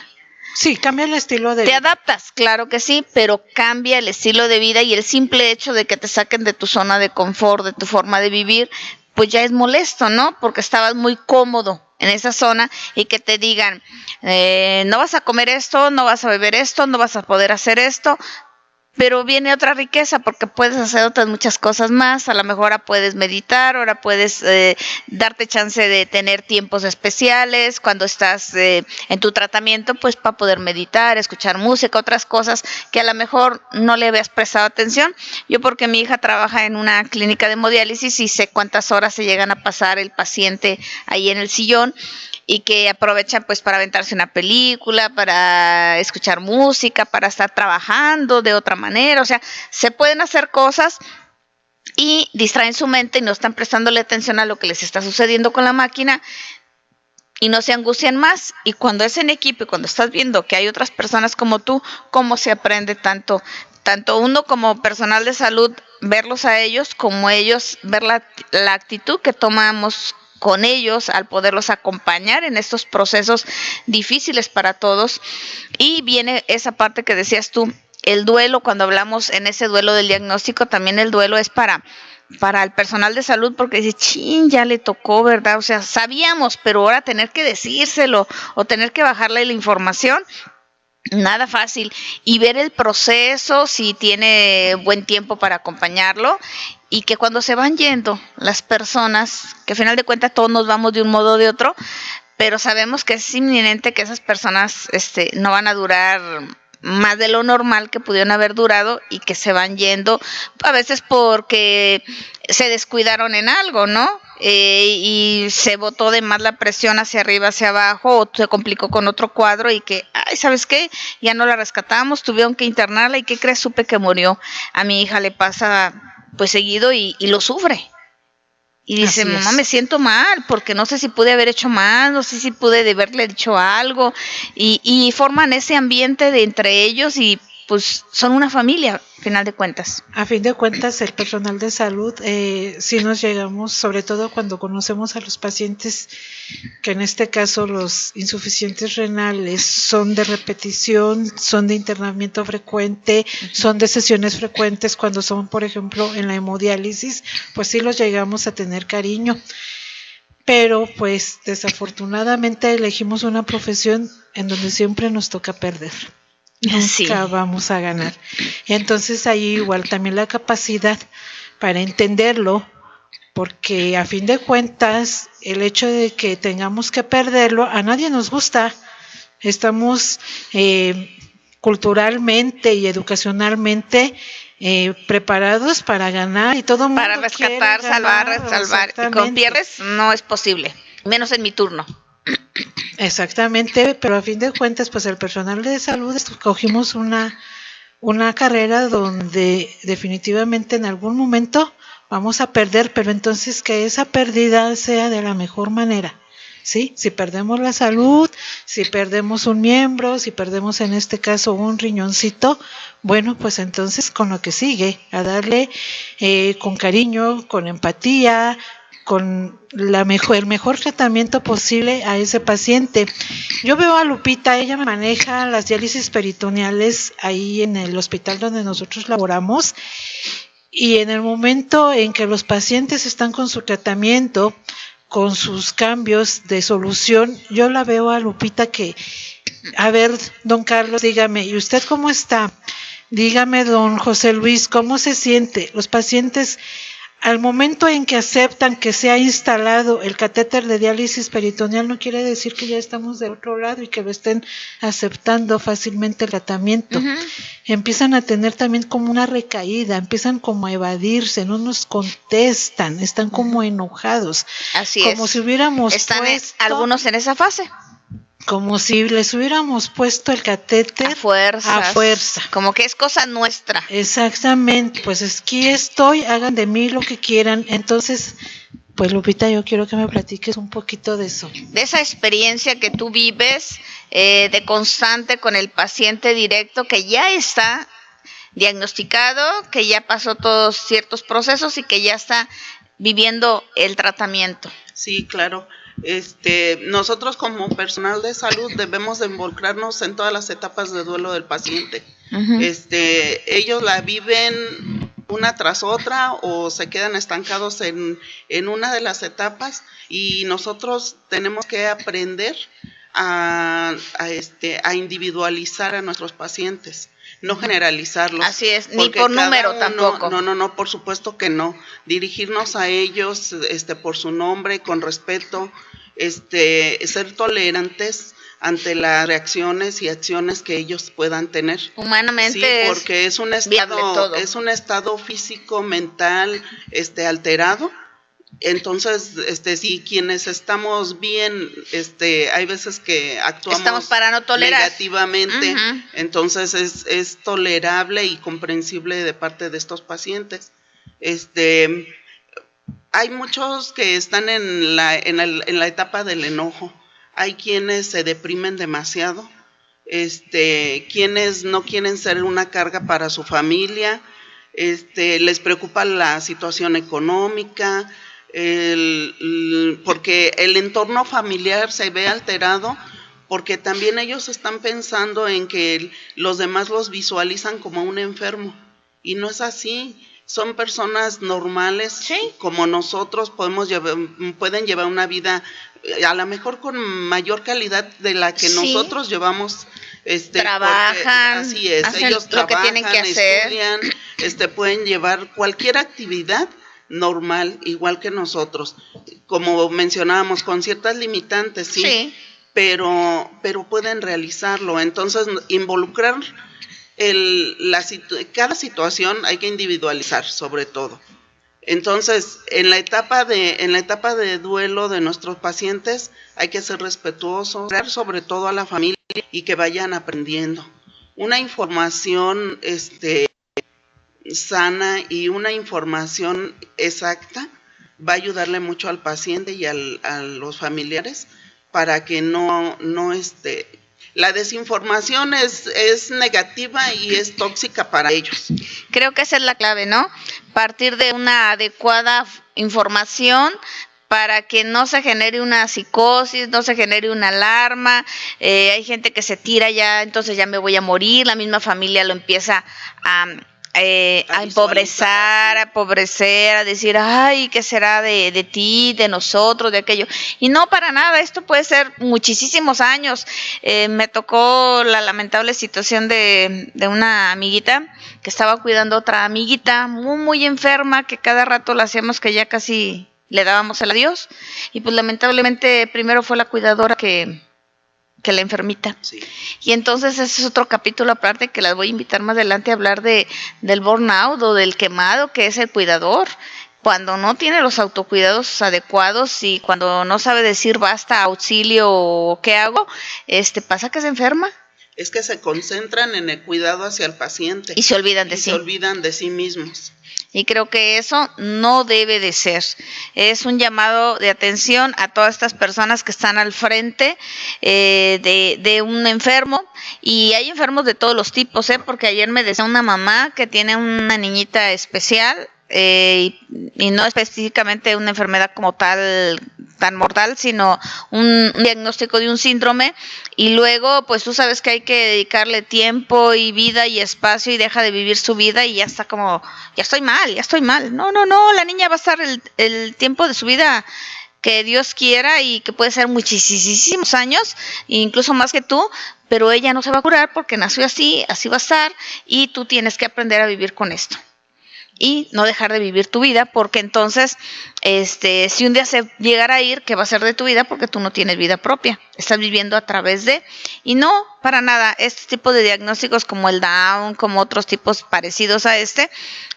Sí, cambia el estilo de vida. Te adaptas, claro que sí, pero cambia el estilo de vida, y el simple hecho de que te saquen de tu zona de confort, de tu forma de vivir, pues ya es molesto, ¿no? Porque estabas muy cómodo en esa zona, y que te digan, no vas a comer esto, no vas a beber esto, no vas a poder hacer esto, pero viene otra riqueza porque puedes hacer otras muchas cosas más. A lo mejor ahora puedes meditar, ahora puedes darte chance de tener tiempos especiales cuando estás en tu tratamiento, pues para poder meditar, escuchar música, otras cosas que a lo mejor no le habías prestado atención. Yo, porque mi hija trabaja en una clínica de hemodiálisis y sé cuántas horas se llegan a pasar el paciente ahí en el sillón, y que aprovechan pues para aventarse una película, para escuchar música, para estar trabajando de otra manera. O sea, se pueden hacer cosas y distraen su mente y no están prestándole atención a lo que les está sucediendo con la máquina, y no se angustian más. Y cuando es en equipo y cuando estás viendo que hay otras personas como tú, cómo se aprende tanto uno como personal de salud, verlos a ellos, como ellos ver la actitud que tomamos con ellos al poderlos acompañar en estos procesos difíciles para todos. Y viene esa parte que decías tú, el duelo. Cuando hablamos en ese duelo del diagnóstico, también el duelo es para el personal de salud, porque dice, chin, ya le tocó, ¿verdad? O sea, sabíamos, pero ahora tener que decírselo o tener que bajarle la información, nada fácil. Y ver el proceso, si tiene buen tiempo para acompañarlo, y que cuando se van yendo las personas, que al final de cuentas todos nos vamos de un modo o de otro, pero sabemos que es inminente que esas personas no van a durar más de lo normal que pudieron haber durado, y que se van yendo a veces porque se descuidaron en algo, ¿no? Y se botó de más la presión hacia arriba, hacia abajo, o se complicó con otro cuadro, y que, ay, ¿sabes qué? Ya no la rescatamos, tuvieron que internarla, y ¿qué crees? Supe que murió. A mi hija le pasa pues seguido, y lo sufre. Y dice, mamá, me siento mal, porque no sé si pude haber hecho más, no sé si pude haberle dicho algo, y forman ese ambiente de entre ellos, y pues son una familia, a final de cuentas. A fin de cuentas, el personal de salud, sí nos llegamos, sobre todo cuando conocemos a los pacientes, que en este caso los insuficientes renales son de repetición, son de internamiento frecuente, son de sesiones frecuentes. Cuando son, por ejemplo, en la hemodiálisis, pues sí los llegamos a tener cariño. Pero pues desafortunadamente elegimos una profesión en donde siempre nos toca perder. Nunca vamos a ganar. Entonces ahí igual también la capacidad para entenderlo, porque a fin de cuentas el hecho de que tengamos que perderlo a nadie nos gusta. Estamos culturalmente y educacionalmente preparados para ganar, y todo mundo para rescatar, salvar. Y con pierdes no es posible, menos en mi turno. Exactamente, pero a fin de cuentas, pues el personal de salud escogimos una carrera donde definitivamente en algún momento vamos a perder, pero entonces que esa pérdida sea de la mejor manera. ¿Sí? Si perdemos la salud, si perdemos un miembro, si perdemos en este caso un riñoncito, bueno, pues entonces con lo que sigue, a darle con cariño, con empatía, con el mejor tratamiento posible a ese paciente. Yo veo a Lupita, ella maneja las diálisis peritoneales ahí en el hospital donde nosotros laboramos, y en el momento en que los pacientes están con su tratamiento, con sus cambios de solución, yo la veo a Lupita que, a ver, don Carlos, dígame, ¿y usted cómo está? Dígame, don José Luis, ¿cómo se siente? Los pacientes, al momento en que aceptan que se ha instalado el catéter de diálisis peritoneal, no quiere decir que ya estamos del otro lado y que lo estén aceptando fácilmente el tratamiento. Uh-huh. Empiezan a tener también como una recaída, empiezan como a evadirse, no nos contestan, están como enojados. Así como es. Si hubiéramos están algunos en esa fase. Como si les hubiéramos puesto el catéter a fuerza. Como que es cosa nuestra. Exactamente, pues aquí estoy, hagan de mí lo que quieran. Entonces, pues Lupita, yo quiero que me platiques un poquito de eso. De esa experiencia que tú vives, de constante con el paciente directo que ya está diagnosticado, que ya pasó todos ciertos procesos y que ya está viviendo el tratamiento. Sí, claro. Nosotros como personal de salud debemos de involucrarnos en todas las etapas de duelo del paciente. Uh-huh. Ellos la viven una tras otra o se quedan estancados en una de las etapas, y nosotros tenemos que aprender a individualizar a nuestros pacientes. No generalizarlos. Así es, ni por número tampoco. No, por supuesto que no. Dirigirnos a ellos por su nombre, con respeto, ser tolerantes ante las reacciones y acciones que ellos puedan tener. Humanamente sí, porque es un estado físico, mental, alterado. Entonces, si quienes estamos bien, hay veces que actuamos para no tolerar negativamente, uh-huh. Entonces es tolerable y comprensible de parte de estos pacientes. Hay muchos que están en la etapa del enojo. Hay quienes se deprimen demasiado, quienes no quieren ser una carga para su familia, les preocupa la situación económica, porque el entorno familiar se ve alterado, porque también ellos están pensando en que los demás los visualizan como un enfermo, y no es así. Son personas normales, ¿sí? Como nosotros, pueden llevar una vida a lo mejor con mayor calidad de la que sí. Nosotros llevamos. Trabajan, así es, ellos lo que tienen que hacer. Estudian, pueden llevar cualquier actividad normal, igual que nosotros, como mencionábamos, con ciertas limitantes, sí. Pero pueden realizarlo. Entonces, involucrar cada situación hay que individualizar, sobre todo. Entonces, en la etapa de duelo de nuestros pacientes hay que ser respetuosos, sobre todo a la familia, y que vayan aprendiendo una información sana y una información exacta. Va a ayudarle mucho al paciente y a los familiares para que no la desinformación es negativa y es tóxica para ellos. Creo que esa es la clave, ¿no? Partir de una adecuada información para que no se genere una psicosis, no se genere una alarma. Hay gente que se tira ya, entonces ya me voy a morir, la misma familia lo empieza a empobrecer, a decir, ay, ¿qué será de ti, de nosotros, de aquello? Y no, para nada, esto puede ser muchísimos años. Me tocó la lamentable situación de una amiguita que estaba cuidando a otra amiguita muy, muy enferma, que cada rato la hacíamos que ya casi le dábamos el adiós, y pues lamentablemente primero fue la cuidadora que la enfermita. Sí. Y entonces ese es otro capítulo aparte que las voy a invitar más adelante a hablar del burnout o del quemado que es el cuidador, cuando no tiene los autocuidados adecuados y cuando no sabe decir basta, auxilio o qué hago, pasa que se enferma. Es que se concentran en el cuidado hacia el paciente. Y se olvidan de sí. Se olvidan de sí mismos. Y creo que eso no debe de ser. Es un llamado de atención a todas estas personas que están al frente de un enfermo. Y hay enfermos de todos los tipos, porque ayer me decía una mamá que tiene una niñita especial, y no específicamente una enfermedad como tal tan mortal, sino un diagnóstico de un síndrome, y luego pues tú sabes que hay que dedicarle tiempo y vida y espacio, y deja de vivir su vida y ya está como, ya estoy mal. No, la niña va a estar el tiempo de su vida que Dios quiera, y que puede ser muchísimos años, incluso más que tú, pero ella no se va a curar porque nació así va a estar, y tú tienes que aprender a vivir con esto. Y no dejar de vivir tu vida, porque entonces, si un día se llegara a ir, ¿qué va a ser de tu vida? Porque tú no tienes vida propia, estás viviendo a través de, y no, para nada, este tipo de diagnósticos como el Down, como otros tipos parecidos a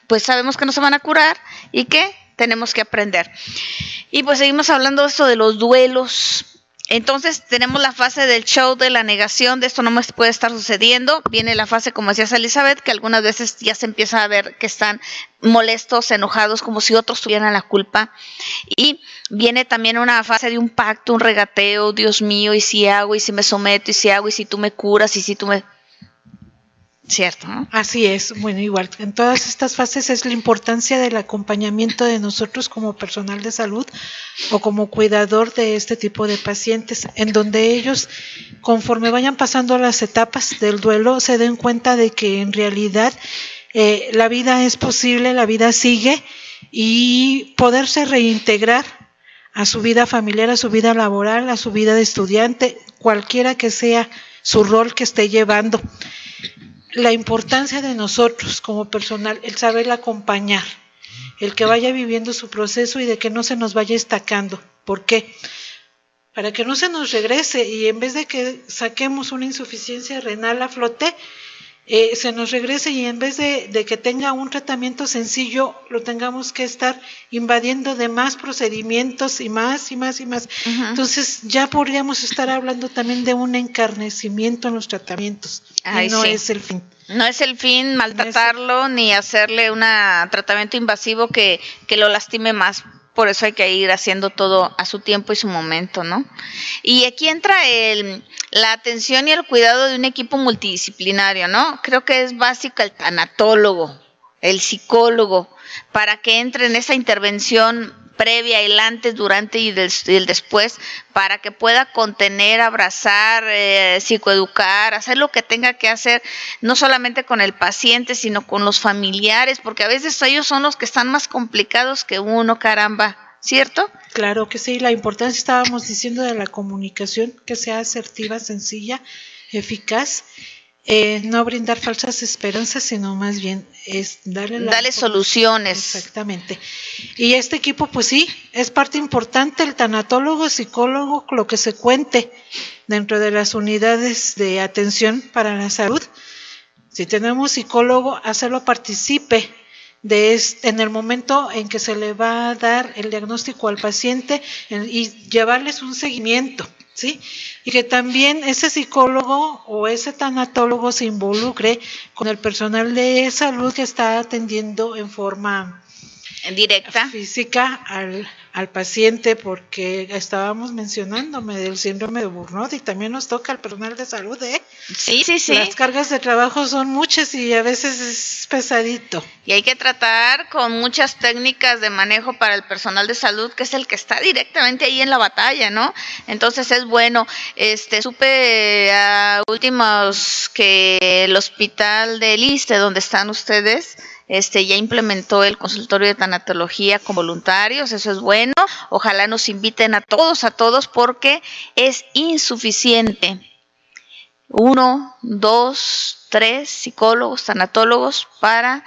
pues sabemos que no se van a curar y que tenemos que aprender. Y pues seguimos hablando de esto de los duelos. Entonces tenemos la fase del show de la negación, de esto no me puede estar sucediendo. Viene la fase, como decías Elizabeth, que algunas veces ya se empieza a ver que están molestos, enojados, como si otros tuvieran la culpa. Y viene también una fase de un pacto, un regateo, Dios mío, y si hago, y si me someto, y si hago, y si tú me curas, y si tú me... Cierto, ¿no? Así es, bueno, igual, en todas estas fases es la importancia del acompañamiento de nosotros como personal de salud o como cuidador de este tipo de pacientes, en donde ellos, conforme vayan pasando las etapas del duelo, se den cuenta de que en realidad la vida es posible, la vida sigue, y poderse reintegrar a su vida familiar, a su vida laboral, a su vida de estudiante, cualquiera que sea su rol que esté llevando. La importancia de nosotros como personal, el saber acompañar, el que vaya viviendo su proceso y de que no se nos vaya estacando. ¿Por qué? Para que no se nos regrese, y en vez de que saquemos una insuficiencia renal a flote, se nos regrese, y en vez de que tenga un tratamiento sencillo, lo tengamos que estar invadiendo de más procedimientos y más. Uh-huh. Entonces ya podríamos estar hablando también de un encarnecimiento en los tratamientos. Ay, y no sí. es el fin. No es el fin maltratarlo, ni hacerle un tratamiento invasivo que lo lastime más. Por eso hay que ir haciendo todo a su tiempo y su momento, ¿no? Y aquí entra la atención y el cuidado de un equipo multidisciplinario, ¿no? Creo que es básico el tanatólogo, el psicólogo, para que entre en esa intervención previa, el antes, durante y el después, para que pueda contener, abrazar, psicoeducar, hacer lo que tenga que hacer, no solamente con el paciente, sino con los familiares, porque a veces ellos son los que están más complicados que uno, caramba, ¿cierto? Claro que sí, la importancia, estábamos diciendo, de la comunicación, que sea asertiva, sencilla, eficaz. No brindar falsas esperanzas, sino más bien es darle soluciones. Exactamente. Y este equipo, pues sí, es parte importante, el tanatólogo, psicólogo, lo que se cuente dentro de las unidades de atención para la salud. Si tenemos psicólogo, hacerlo participe en el momento en que se le va a dar el diagnóstico al paciente, y llevarles un seguimiento, ¿sí? Y que también ese psicólogo o ese tanatólogo se involucre con el personal de salud que está atendiendo en forma directa, física al paciente, porque estábamos mencionándome del síndrome de Burnout, y también nos toca al personal de salud, Sí. Las cargas de trabajo son muchas y a veces es pesadito. Y hay que tratar con muchas técnicas de manejo para el personal de salud, que es el que está directamente ahí en la batalla, ¿no? Entonces es bueno. Supe a últimos que el hospital de ISSSTE, donde están ustedes, ya implementó el consultorio de tanatología con voluntarios. Eso es bueno. Ojalá nos inviten a todos, porque es insuficiente. 1, 2, 3 psicólogos, tanatólogos para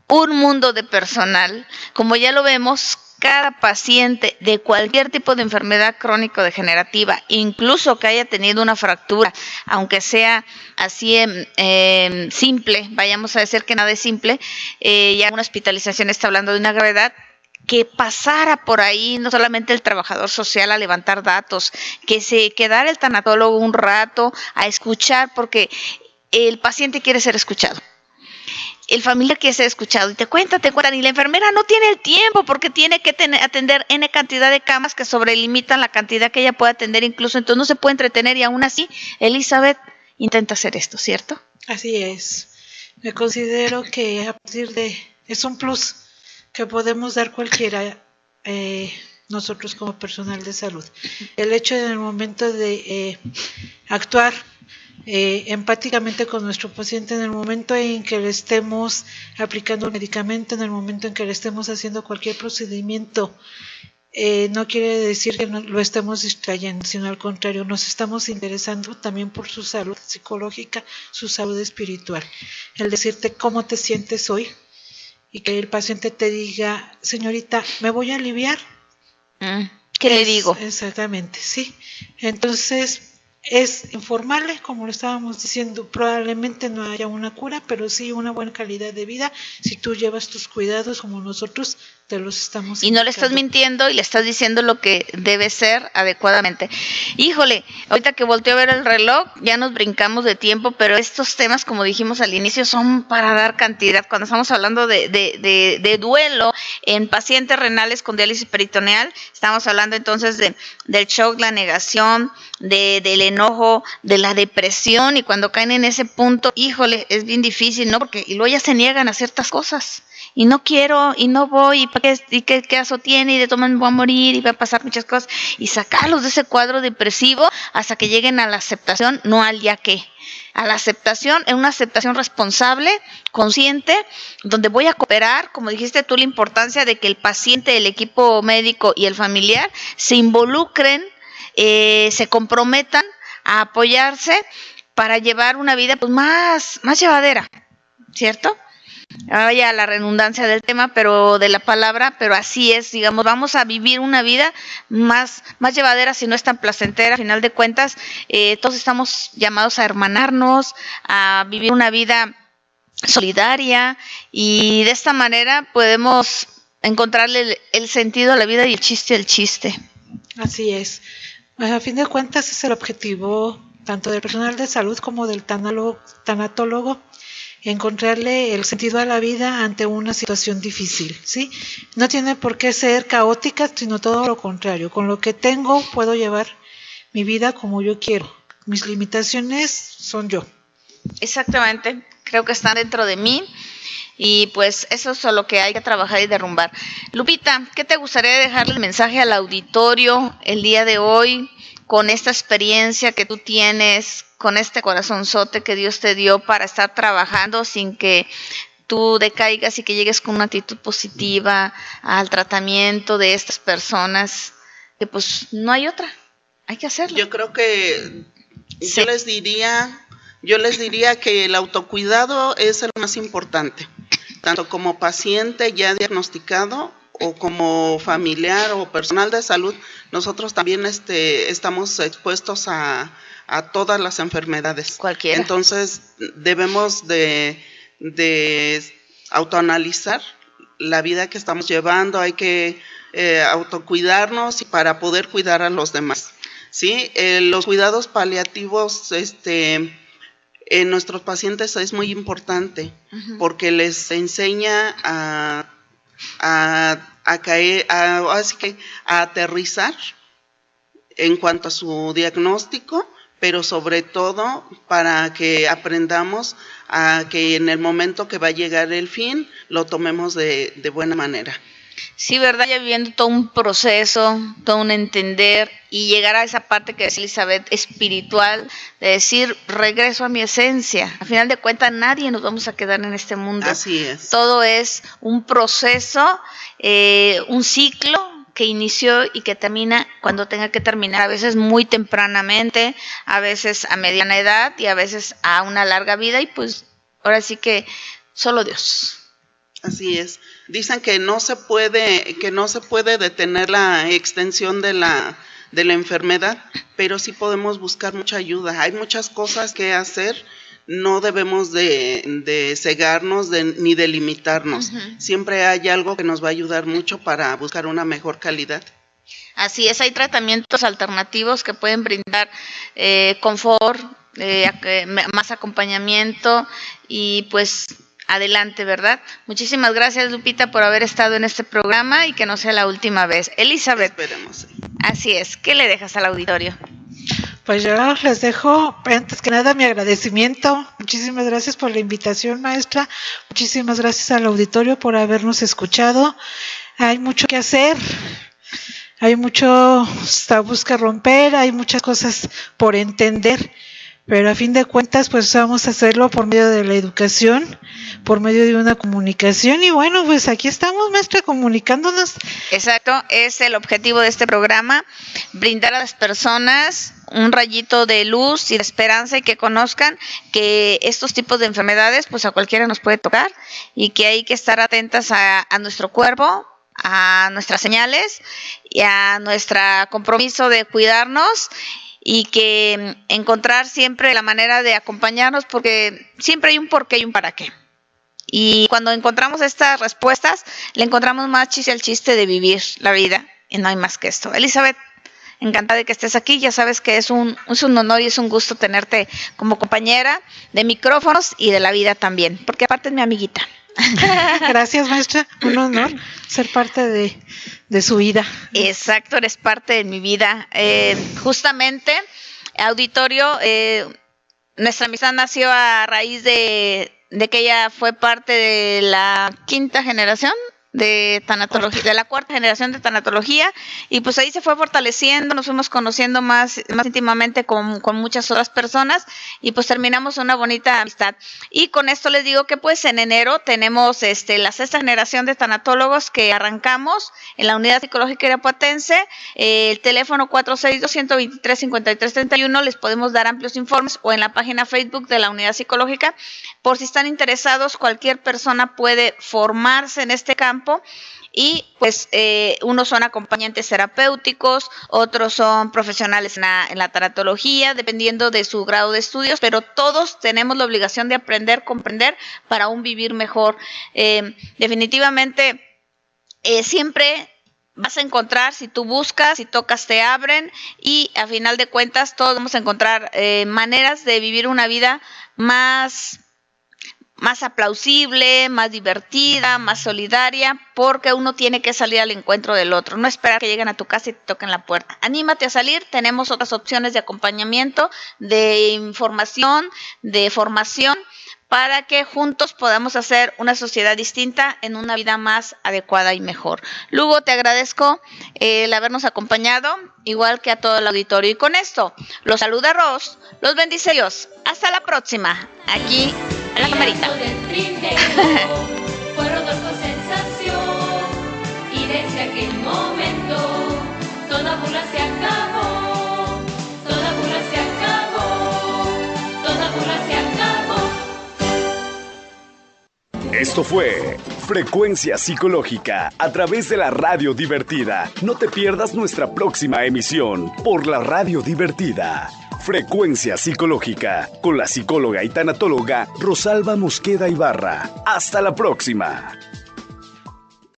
un mundo de personal. Como ya lo vemos, cada paciente de cualquier tipo de enfermedad crónico-degenerativa, incluso que haya tenido una fractura, aunque sea así simple, vayamos a decir que nada es simple, ya una hospitalización está hablando de una gravedad, que pasara por ahí no solamente el trabajador social a levantar datos, que se quedara el tanatólogo un rato a escuchar, porque el paciente quiere ser escuchado. El familiar quiere ser escuchado y te cuentan, y la enfermera no tiene el tiempo porque tiene que atender N cantidad de camas que sobrelimitan la cantidad que ella puede atender incluso, entonces no se puede entretener y aún así Elizabeth intenta hacer esto, ¿cierto? Así es. Me considero que a partir de, es un plus que podemos dar cualquiera, nosotros como personal de salud. El hecho de en el momento de actuar empáticamente con nuestro paciente, en el momento en que le estemos aplicando un medicamento, en el momento en que le estemos haciendo cualquier procedimiento, no quiere decir que lo estemos distrayendo, sino al contrario, nos estamos interesando también por su salud psicológica, su salud espiritual. El decirte cómo te sientes hoy y que el paciente te diga, señorita, ¿me voy a aliviar? ¿Qué le digo? Exactamente, sí. Entonces, es informarle, como lo estábamos diciendo, probablemente no haya una cura, pero sí una buena calidad de vida si tú llevas tus cuidados como nosotros te los estamos y no le estás mintiendo y le estás diciendo lo que debe ser adecuadamente. Híjole, ahorita que volteo a ver el reloj, ya nos brincamos de tiempo, pero estos temas, como dijimos al inicio, son para dar cantidad. Cuando estamos hablando de duelo en pacientes renales con diálisis peritoneal, estamos hablando entonces del shock, la negación, del enojo, de la depresión, y cuando caen en ese punto, híjole, es bien difícil, ¿no? Porque y luego ya se niegan a ciertas cosas. Y no quiero, y no voy, y qué caso tiene, y de todas me voy a morir, y va a pasar muchas cosas, y sacarlos de ese cuadro depresivo hasta que lleguen a la aceptación, no al ya qué, a la aceptación, en una aceptación responsable, consciente, donde voy a cooperar, como dijiste tú, la importancia de que el paciente, el equipo médico y el familiar se involucren, se comprometan a apoyarse para llevar una vida pues más llevadera, ¿cierto? Vaya la redundancia del tema, pero de la palabra, pero así es, digamos, vamos a vivir una vida más llevadera, si no es tan placentera. Al final de cuentas, todos estamos llamados a hermanarnos, a vivir una vida solidaria, y de esta manera podemos encontrarle el sentido a la vida y el chiste. Así es. A fin de cuentas es el objetivo tanto del personal de salud como del tanatólogo, encontrarle el sentido a la vida ante una situación difícil, ¿sí? No tiene por qué ser caótica, sino todo lo contrario. Con lo que tengo puedo llevar mi vida como yo quiero. Mis limitaciones son yo. Exactamente, creo que están dentro de mí, y pues eso es lo que hay que trabajar y derrumbar. Lupita, ¿qué te gustaría dejarle el mensaje al auditorio el día de hoy con esta experiencia que tú tienes, con este corazonzote que Dios te dio para estar trabajando sin que tú decaigas y que llegues con una actitud positiva al tratamiento de estas personas, que pues no hay otra, hay que hacerlo? Yo creo que Sí. yo les diría que el autocuidado es el más importante, tanto como paciente ya diagnosticado o como familiar o personal de salud. Nosotros también estamos expuestos a todas las enfermedades. Cualquiera. Entonces debemos de autoanalizar la vida que estamos llevando. Hay que autocuidarnos y para poder cuidar a los demás. ¿Sí? Los cuidados paliativos en nuestros pacientes es muy importante, porque les enseña a caer, así que a aterrizar en cuanto a su diagnóstico, pero sobre todo para que aprendamos a que en el momento que va a llegar el fin, lo tomemos de buena manera. Sí, ¿verdad? Ya viviendo todo un proceso, todo un entender, y llegar a esa parte que decía Elizabeth, espiritual, de decir, regreso a mi esencia. Al final de cuentas, nadie nos vamos a quedar en este mundo. Así es. Todo es un proceso, un ciclo que inició y que termina cuando tenga que terminar, a veces muy tempranamente, a veces a mediana edad y a veces a una larga vida, y pues ahora sí que solo Dios. Así es. Dicen que no se puede detener la extensión de la enfermedad, pero sí podemos buscar mucha ayuda. Hay muchas cosas que hacer. no debemos de cegarnos ni de limitarnos. Siempre hay algo que nos va a ayudar mucho para buscar una mejor calidad. Así es, hay tratamientos alternativos que pueden brindar confort, más acompañamiento y pues adelante, ¿verdad? Muchísimas gracias, Lupita, por haber estado en este programa y que no sea la última vez. Elizabeth. Esperemos. Así es, ¿qué le dejas al auditorio? Pues yo les dejo, antes que nada, mi agradecimiento. Muchísimas gracias por la invitación, maestra. Muchísimas gracias al auditorio por habernos escuchado. Hay mucho que hacer. Hay mucho tabús que romper, hay muchas cosas por entender, pero a fin de cuentas pues vamos a hacerlo por medio de la educación, por medio de una comunicación y bueno, pues aquí estamos, maestra, comunicándonos. Exacto, es el objetivo de este programa, brindar a las personas un rayito de luz y de esperanza y que conozcan que estos tipos de enfermedades pues a cualquiera nos puede tocar y que hay que estar atentas a nuestro cuerpo, a nuestras señales y a nuestro compromiso de cuidarnos y que encontrar siempre la manera de acompañarnos porque siempre hay un porqué y un para qué. Y cuando encontramos estas respuestas, le encontramos más chiste al chiste de vivir la vida y no hay más que esto. Elizabeth, encantada de que estés aquí, ya sabes que es un honor y es un gusto tenerte como compañera de micrófonos y de la vida también, porque aparte es mi amiguita. Gracias, maestra, un honor ser parte de su vida. Exacto, eres parte de mi vida. Justamente, auditorio, nuestra amistad nació a raíz de que ella fue parte de la quinta generación de tanatología, de la cuarta generación de tanatología, y pues ahí se fue fortaleciendo, nos fuimos conociendo más íntimamente con muchas otras personas y pues terminamos una bonita amistad. Y con esto les digo que pues en enero tenemos la sexta generación de tanatólogos que arrancamos en la unidad psicológica irapuatense, el teléfono 462-123-5331, les podemos dar amplios informes o en la página Facebook de la unidad psicológica. Por si están interesados, cualquier persona puede formarse en este campo y pues unos son acompañantes terapéuticos, otros son profesionales en la tanatología, dependiendo de su grado de estudios, pero todos tenemos la obligación de aprender, comprender para un vivir mejor. Definitivamente siempre vas a encontrar, si tú buscas, si tocas te abren y a final de cuentas todos vamos a encontrar maneras de vivir una vida más aplausible, más divertida, más solidaria, porque uno tiene que salir al encuentro del otro, no esperar que lleguen a tu casa y te toquen la puerta. Anímate a salir, tenemos otras opciones de acompañamiento, de información, de formación, para que juntos podamos hacer una sociedad distinta en una vida más adecuada y mejor. Lugo, te agradezco el habernos acompañado, igual que a todo el auditorio. Y con esto, los saluda Ros, los bendice Dios. Hasta la próxima, aquí en la camarita. Fue Rodolfo sensación, y desde aquel momento toda burla se acabó, toda burla se acabó, toda burla se acabó. Esto fue Frecuencia Psicológica a través de la Radio Divertida. No te pierdas nuestra próxima emisión por la Radio Divertida. Frecuencia Psicológica con la psicóloga y tanatóloga Rosalba Mosqueda Ibarra. Hasta la próxima.